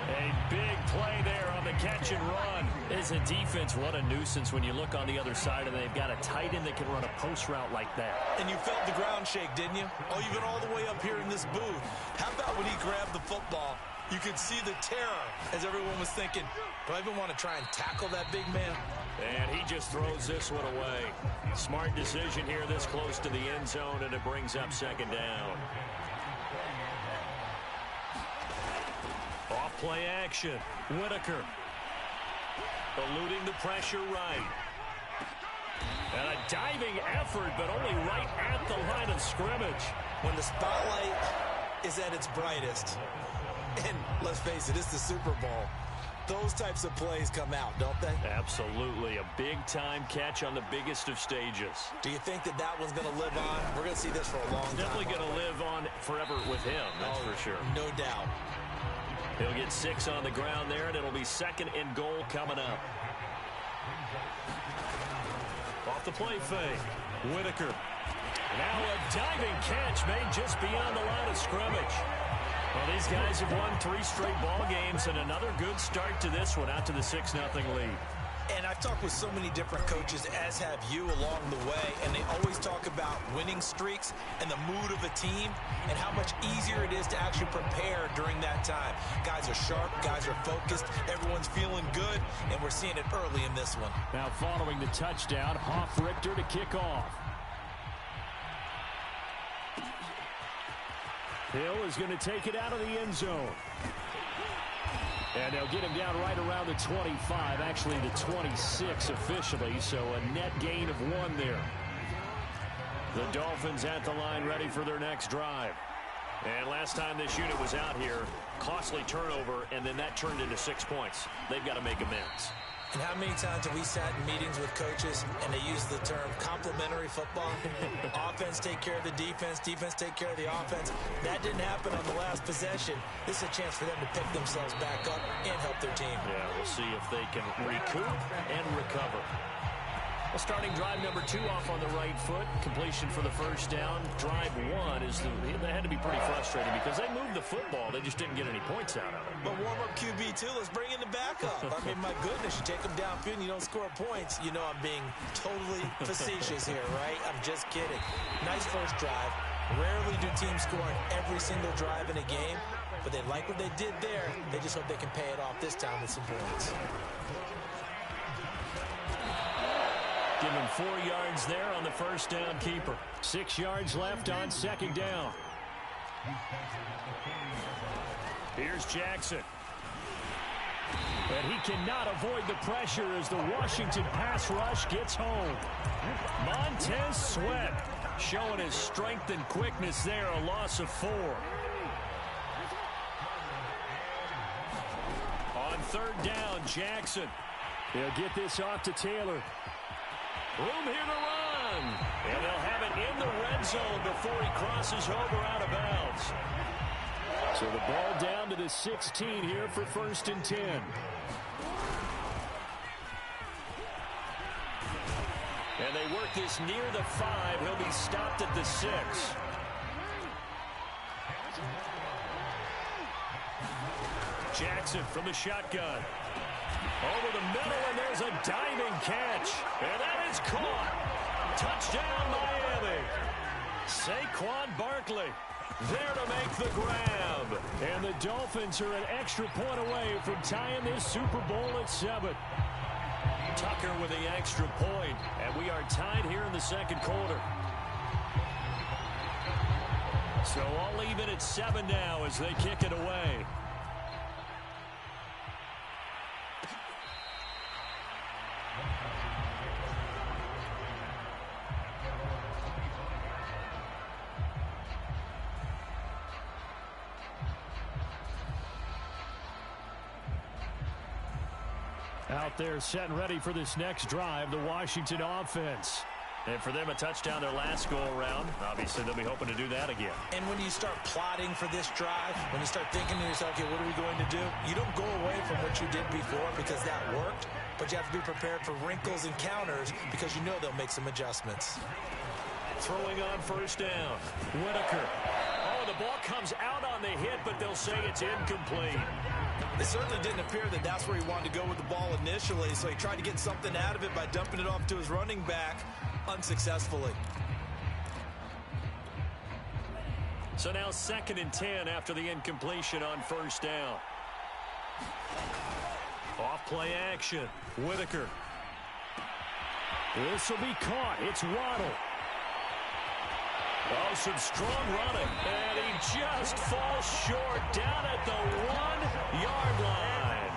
A big play there on the catch and run. As a defense, what a nuisance when you look on the other side and they've got a tight end that can run a post route like that. And you felt the ground shake, didn't you? Oh, you've been all the way up here in this booth. How about when he grabbed the football? You could see the terror as everyone was thinking, do I even want to try and tackle that big man? And he just throws this one away. Smart decision here this close to the end zone, and it brings up second down. Off play action. Whitaker. Eluding the pressure right. And a diving effort, but only right at the line of scrimmage. When the spotlight is at its brightest, and let's face it, it's the Super Bowl, those types of plays come out, don't they? Absolutely. A big-time catch on the biggest of stages. Do you think that one's going to live on? We're going to see this for a long time. Definitely going to live on forever with him, that's for sure. No doubt. He'll get 6 on the ground there, and it'll be second and goal coming up. Off the play fake. Whitaker. Now a diving catch made just beyond the line of scrimmage. Well, these guys have won 3 straight ball games, and another good start to this one out to the 6-0 lead. And I've talked with so many different coaches, as have you, along the way, and they always talk about winning streaks and the mood of a team and how much easier it is to actually prepare during that time. Guys are sharp, guys are focused, everyone's feeling good, and we're seeing it early in this one. Now following the touchdown, Hoff-Richter to kick off. Hill is going to take it out of the end zone. And they'll get him down right around the 25, actually the 26 officially, so a net gain of 1 there. The Dolphins at the line ready for their next drive. And last time this unit was out here, costly turnover, and then that turned into 6 points. They've got to make amends. And how many times have we sat in meetings with coaches and they use the term complementary football? Offense take care of the defense, defense take care of the offense. That didn't happen on the last possession. This is a chance for them to pick themselves back up and help their team. Yeah, we'll see if they can recoup and recover. Well, starting drive number 2 off on the right foot. Completion for the first down. Drive 1 is they had to be pretty frustrating because they moved the football. They just didn't get any points out of it. But warm-up QB, too. Let's bring in the backup. I mean, my goodness, you take them downfield and you don't score points. You know I'm being totally facetious here, right? I'm just kidding. Nice first drive. Rarely do teams score on every single drive in a game, but they like what they did there. They just hope they can pay it off this time with some points. Give him 4 yards there on the first down keeper. 6 yards left on second down. Here's Jackson. But he cannot avoid the pressure as the Washington pass rush gets home. Montez Sweat showing his strength and quickness there, a loss of 4. On third down, Jackson. They'll get this off to Taylor. Room here to run. And they'll have it in the red zone before he crosses over out of bounds. So the ball down to the 16 here for 1st and 10. And they work this near the 5. He'll be stopped at the 6. Jackson from the shotgun. Over the middle, and there's a diving catch. And that is caught. Touchdown, Miami. Saquon Barkley there to make the grab. And the Dolphins are an extra point away from tying this Super Bowl at 7. Tucker with the extra point, and we are tied here in the second quarter. So I'll leave it at 7 now as they kick it away. Out there set and ready for this next drive, the Washington offense. And for them, a touchdown their last go-around. Obviously, they'll be hoping to do that again. And when you start plotting for this drive, when you start thinking to yourself, okay, what are we going to do? You don't go away from what you did before because that worked, but you have to be prepared for wrinkles and counters because you know they'll make some adjustments. Throwing on first down. Whitaker. Oh, the ball comes out on the hit, but they'll say it's incomplete. It certainly didn't appear that that's where he wanted to go with the ball initially, so he tried to get something out of it by dumping it off to his running back unsuccessfully. So now 2nd and 10 after the incompletion on first down. Off play action. Whitaker. This will be caught. It's Waddle. Oh, some strong running. And he just falls short down at the 1-yard line.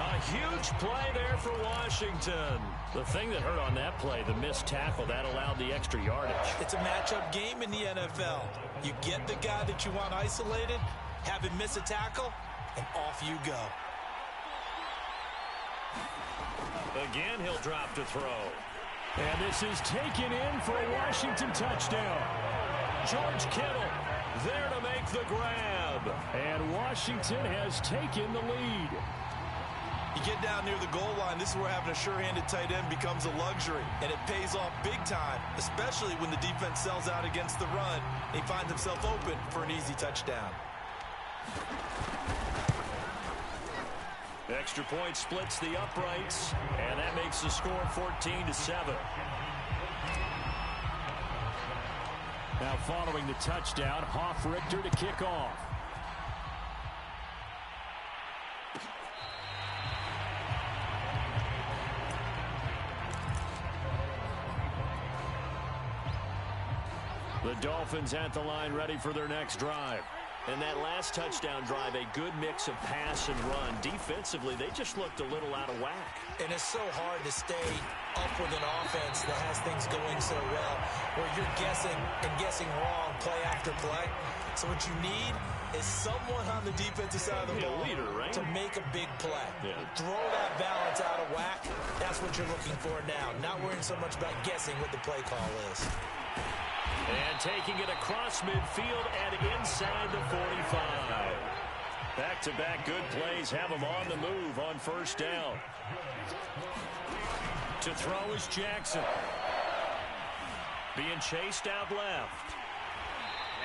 A huge play there for Washington. The thing that hurt on that play, the missed tackle, that allowed the extra yardage. It's a matchup game in the NFL. You get the guy that you want isolated, have him miss a tackle, and off you go. Again, he'll drop to throw. And this is taken in for a Washington touchdown. George Kittle there to make the grab. And Washington has taken the lead. You get down near the goal line, this is where having a sure-handed tight end becomes a luxury, and it pays off big time, especially when the defense sells out against the run, and he finds himself open for an easy touchdown. Extra point splits the uprights, and that makes the score 14-7. Now following the touchdown, Hoff-Richter to kick off. The Dolphins at the line, ready for their next drive. And that last touchdown drive, a good mix of pass and run. Defensively, they just looked a little out of whack. And it's so hard to stay up with an offense that has things going so well, where you're guessing and guessing wrong play after play. So what you need is someone on the defensive side of the ball leader, right? to make a big play. Yeah. Throw that balance out of whack. That's what you're looking for now. Not worrying so much about guessing what the play call is. And taking it across midfield and inside the 45. Back-to-back good plays have them on the move on first down. To throw is Jackson. Being chased out left.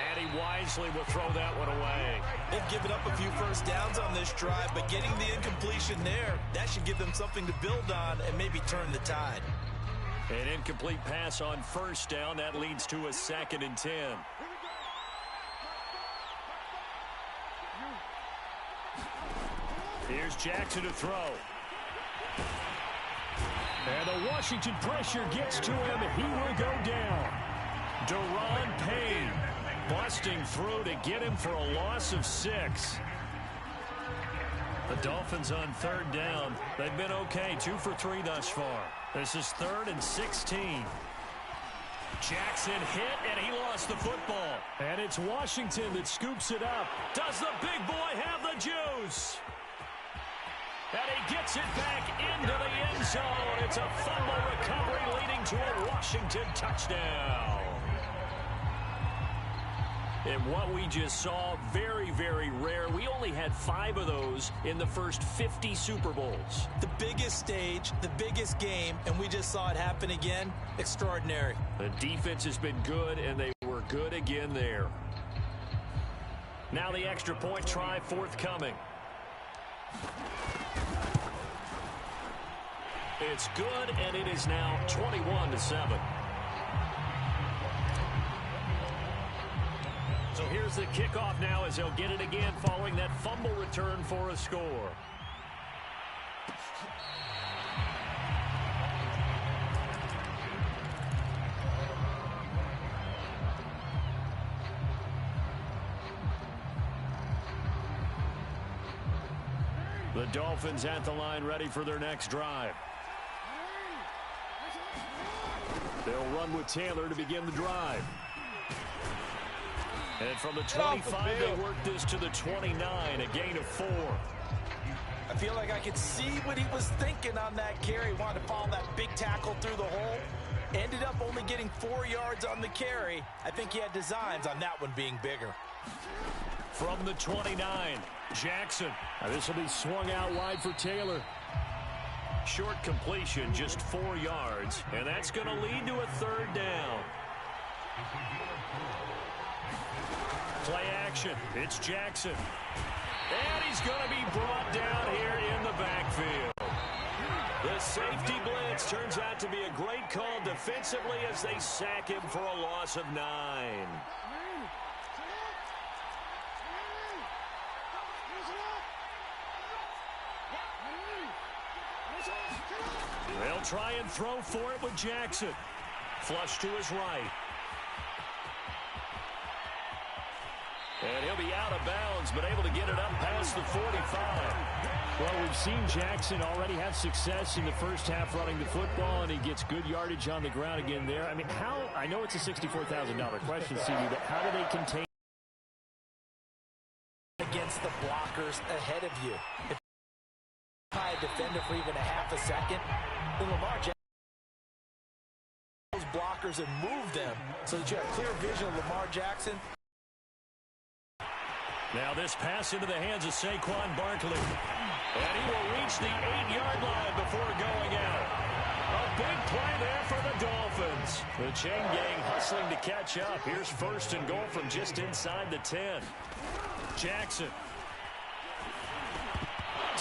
And he wisely will throw that one away. They've given up a few first downs on this drive, but getting the incompletion there, that should give them something to build on and maybe turn the tide. An incomplete pass on first down. That leads to a 2nd and 10. Here's Jackson to throw. And the Washington pressure gets to him, and he will go down. Daron Payne busting through to get him for a loss of 6. The Dolphins on third down. They've been okay, 2 for 3 thus far. This is 3rd and 16. Jackson hit, and he lost the football. And it's Washington that scoops it up. Does the big boy have the juice? And he gets it back into the end zone. It's a fumble recovery leading to a Washington touchdown. And what we just saw, very, very rare. We only had 5 of those in the first 50 Super Bowls. The biggest stage, the biggest game, and we just saw it happen again. Extraordinary. The defense has been good, and they were good again there. Now the extra point try forthcoming. It's good, and it is now 21-7. So here's the kickoff now as he'll get it again following that fumble return for a score. The Dolphins at the line ready for their next drive. They'll run with Taylor to begin the drive. And from the 25, they work this to the 29, a gain of 4. I feel like I could see what he was thinking on that carry. Wanted to follow that big tackle through the hole. Ended up only getting 4 yards on the carry. I think he had designs on that one being bigger. From the 29, Jackson. Now this will be swung out wide for Taylor. Short completion, just 4 yards. And that's going to lead to a 3rd down. Play action. It's Jackson. And he's going to be brought down here in the backfield. The safety blitz turns out to be a great call defensively as they sack him for a loss of 9. They'll try and throw for it with Jackson. Flush to his right. And he'll be out of bounds, but able to get it up past the 45. Well, we've seen Jackson already have success in the first half running the football, and he gets good yardage on the ground again there. I mean, I know it's a $64,000 question, CD, but how do they contain against the blockers ahead of you? If you tie a defender for even a half a second, then Lamar Jackson those blockers and move them so that you have clear vision of Lamar Jackson. Now this pass into the hands of Saquon Barkley. And he will reach the 8-yard line before going out. A big play there for the Dolphins. The chain gang hustling to catch up. Here's 1st and goal from just inside the 10. Jackson.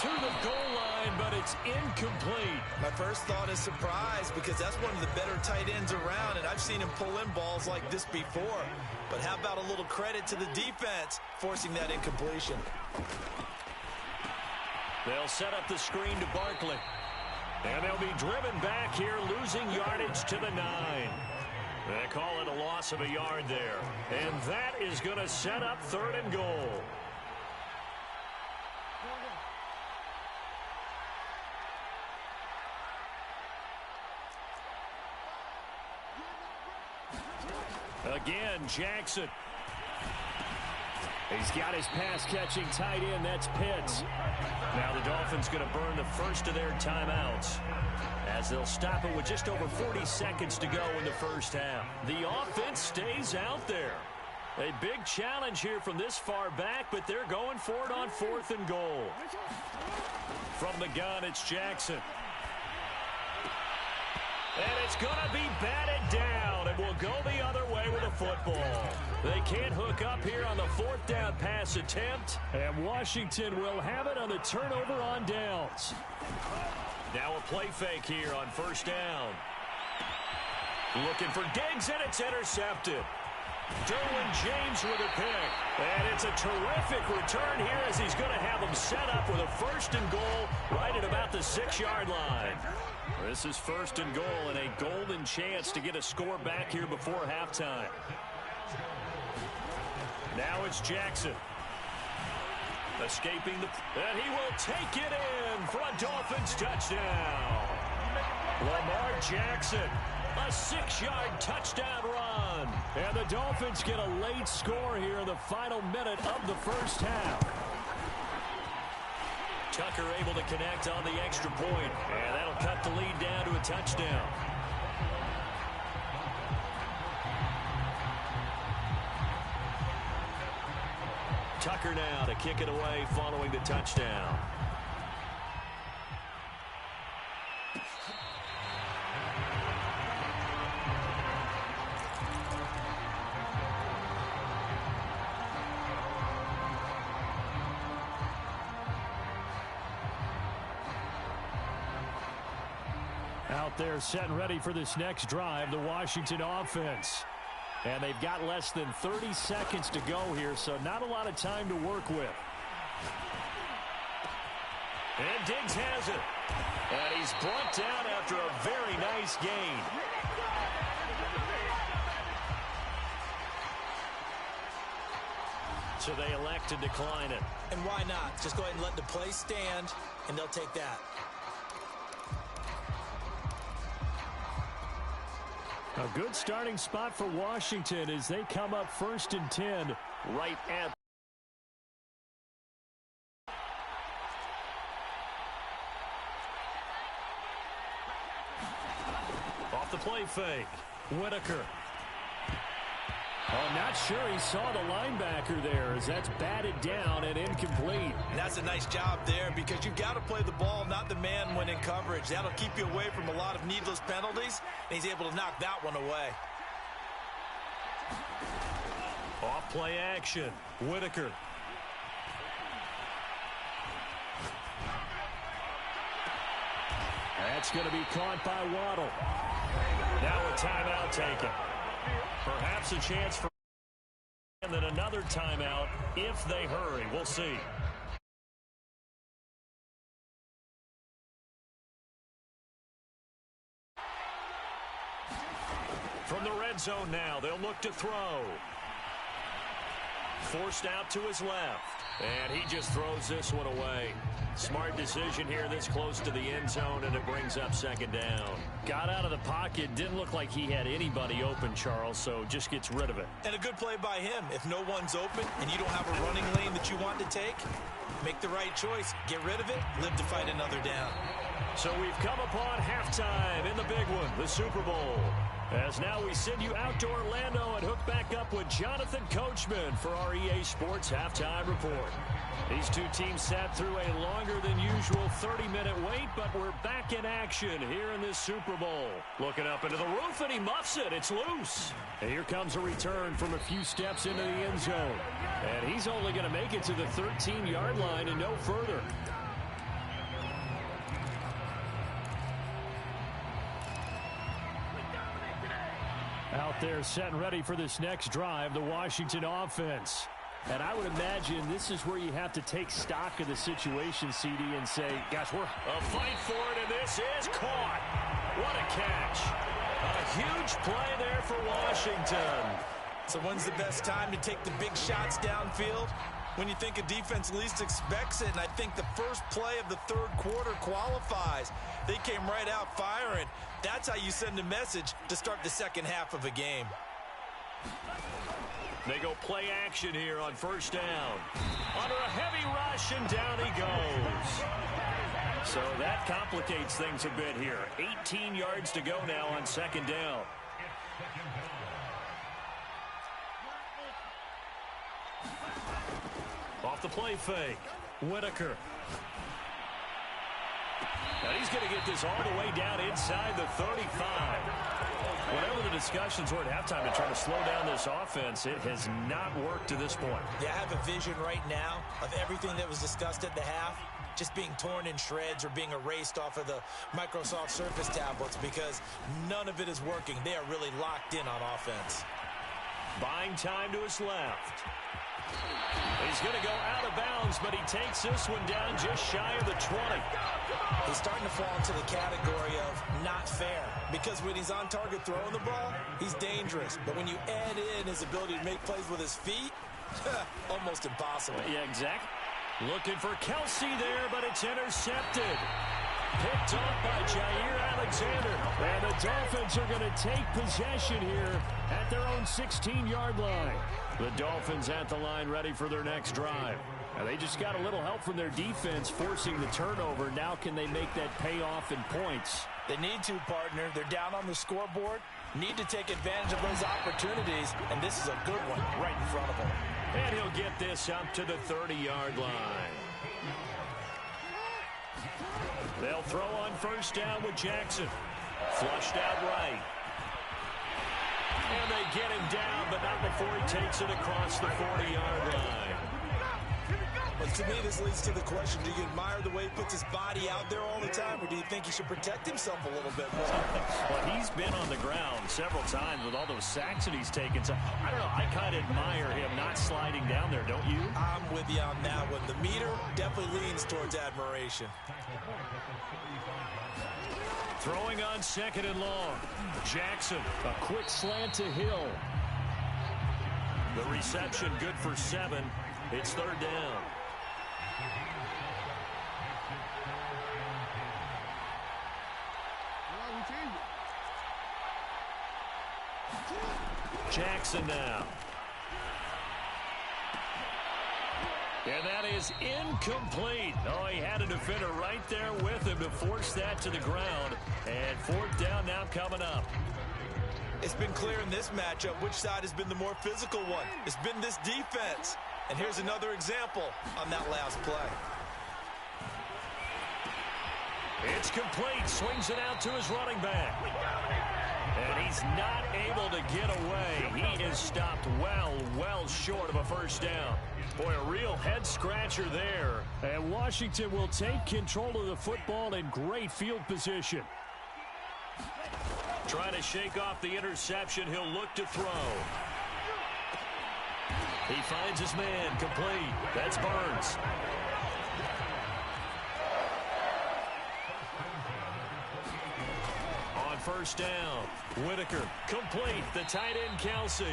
to the goal line, but it's incomplete. My first thought is surprise because that's one of the better tight ends around, and I've seen him pull in balls like this before. But how about a little credit to the defense forcing that incompletion? They'll set up the screen to Barkley. And they'll be driven back here, losing yardage to the 9. They call it a loss of a yard there. And that is going to set up 3rd and goal. Again, Jackson. He's got his pass-catching tight end. That's Pitts. Now the Dolphins going to burn the first of their timeouts as they'll stop it with just over 40 seconds to go in the first half. The offense stays out there. A big challenge here from this far back, but they're going for it on 4th and goal. From the gun, it's Jackson. And it's going to be batted down, and will go the other way with a football. They can't hook up here on the 4th down pass attempt. And Washington will have it on the turnover on downs. Now a play fake here on 1st down. Looking for Diggs, and it's intercepted. Derwin James with a pick. And it's a terrific return here as he's going to have them set up with a 1st and goal right at about the 6-yard line. This is 1st and goal and a golden chance to get a score back here before halftime. Now it's Jackson. Escaping the... And he will take it in for a Dolphins touchdown. Lamar Jackson, a 6-yard touchdown run. And the Dolphins get a late score here in the final minute of the first half. Tucker able to connect on the extra point, and that'll cut the lead down to a touchdown. Tucker now to kick it away following the touchdown. Out there set and ready for this next drive, the Washington offense. And they've got less than 30 seconds to go here, so not a lot of time to work with. And Diggs has it. And he's brought down after a very nice gain. So they elect to decline it. And why not? Just go ahead and let the play stand, and they'll take that. A good starting spot for Washington as they come up 1st and 10 right at. Off the play fake. Whitaker. Oh, not sure he saw the linebacker there as that's batted down and incomplete. And that's a nice job there because you've got to play the ball, not the man when in coverage. That'll keep you away from a lot of needless penalties, and he's able to knock that one away. Off play action. Whitaker. That's going to be caught by Waddle. Now a timeout taken. Perhaps a chance for and then another timeout if they hurry. We'll see. From the red zone now, they'll look to throw. Forced out to his left. And he just throws this one away. Smart decision here this close to the end zone, and it brings up 2nd down. Got out of the pocket. Didn't look like he had anybody open, Charles, so just gets rid of it. And a good play by him. If no one's open and you don't have a running lane that you want to take, make the right choice. Get rid of it. Live to fight another down. So we've come upon halftime in the big one, the Super Bowl. As now we send you out to Orlando and hook back up with Jonathan Coachman for our EA Sports Halftime Report. These two teams sat through a longer than usual 30-minute wait, but we're back in action here in this Super Bowl. Looking up into the roof, and he muffs it. It's loose. And here comes a return from a few steps into the end zone. And he's only going to make it to the 13-yard line and no further. They're set and ready for this next drive, the Washington offense. And I would imagine this is where you have to take stock of the situation, CD, and say, gosh, we're a fight for it, and this is caught. What a catch. A huge play there for Washington. So when's the best time to take the big shots downfield? When you think a defense least expects it, and I think the first play of the third quarter qualifies. They came right out firing. That's how you send a message to start the second half of a game. They go play action here on first down. Under a heavy rush, and down he goes. So that complicates things a bit here. 18 yards to go now on second down. Off the play fake. Whitaker. Now he's going to get this all the way down inside the 35. Whatever the discussions were at halftime to try to slow down this offense, it has not worked to this point. Yeah, I have a vision right now of everything that was discussed at the half just being torn in shreds or being erased off of the Microsoft Surface tablets because none of it is working. They are really locked in on offense. Buying time to his left. He's going to go out of bounds, but he takes this one down just shy of the 20. He's starting to fall into the category of not fair because when he's on target throwing the ball, he's dangerous. But when you add in his ability to make plays with his feet, almost impossible. Yeah, exactly. Looking for Kelsey there, but it's intercepted. Picked up by Jair Alexander. And the Dolphins are going to take possession here at their own 16-yard line. The Dolphins at the line ready for their next drive. Now they just got a little help from their defense forcing the turnover. Now can they make that pay off in points? They need to, partner. They're down on the scoreboard. Need to take advantage of those opportunities, and this is a good one right in front of them. And he'll get this up to the 30-yard line. They'll throw on first down with Jackson. Flushed out right. And they get him down, but not before he takes it across the 40-yard line. But to me, this leads to the question, do you admire the way he puts his body out there all the time, or do you think he should protect himself a little bit more? Well, he's been on the ground several times with all those sacks that he's taken. So, I don't know, I kind of admire him not sliding down there, don't you? I'm with you on that one. The meter definitely leans towards admiration. Throwing on second and long. Jackson. A quick slant to Hill. The reception good for 7. It's third down. Jackson now. And that is incomplete. Oh, he had a defender right there with him to force that to the ground. And fourth down now coming up. It's been clear in this matchup which side has been the more physical one. It's been this defense. And here's another example on that last play. It's complete. Swings it out to his running back. And he's not able to get away. He is stopped well short of a first down. Boy, a real head-scratcher there. And Washington will take control of the football in great field position. Trying to shake off the interception. He'll look to throw. He finds his man. Complete. That's Burns. On first down, Whitaker. Complete. The tight end, Kelsey.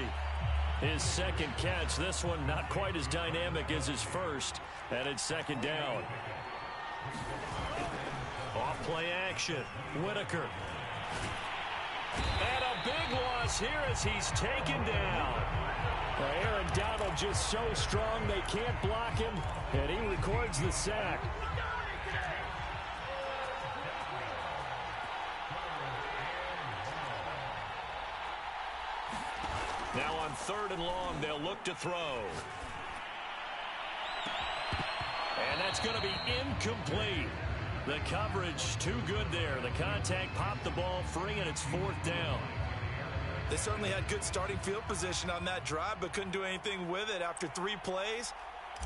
His second catch. This one not quite as dynamic as his first. And it's second down. Off play action. Whitaker. And a big loss here as he's taken down. Well, Aaron Donald just so strong they can't block him, and he records the sack. Now on third and long, they'll look to throw. And that's going to be incomplete. The coverage too good there. The contact popped the ball free, and it's fourth down. They certainly had good starting field position on that drive, but couldn't do anything with it after 3 plays.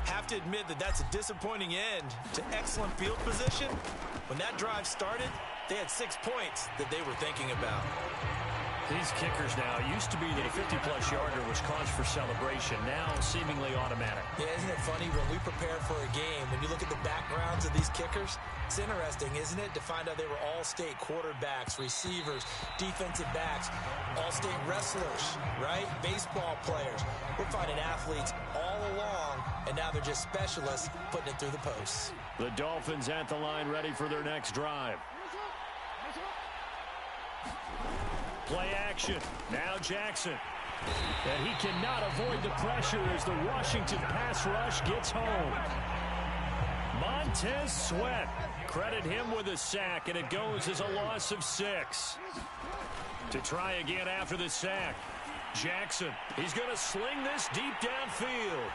Have to admit that that's a disappointing end to excellent field position. When that drive started, they had 6 points that they were thinking about. These kickers now, it used to be that a 50-plus yarder was cause for celebration. Now, seemingly automatic. Yeah, isn't it funny when we prepare for a game, when you look at the backgrounds of these kickers, it's interesting, isn't it, to find out they were all-state quarterbacks, receivers, defensive backs, all-state wrestlers, right? Baseball players. We're finding athletes all along, and now they're just specialists putting it through the posts. The Dolphins at the line ready for their next drive. Play action. Now Jackson. And he cannot avoid the pressure as the Washington pass rush gets home. Montez Sweat. Credit him with a sack, and it goes as a loss of 6. To try again after the sack. Jackson. He's going to sling this deep downfield.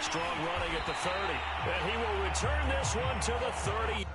Strong running at the 30. And he will return this one to the 30.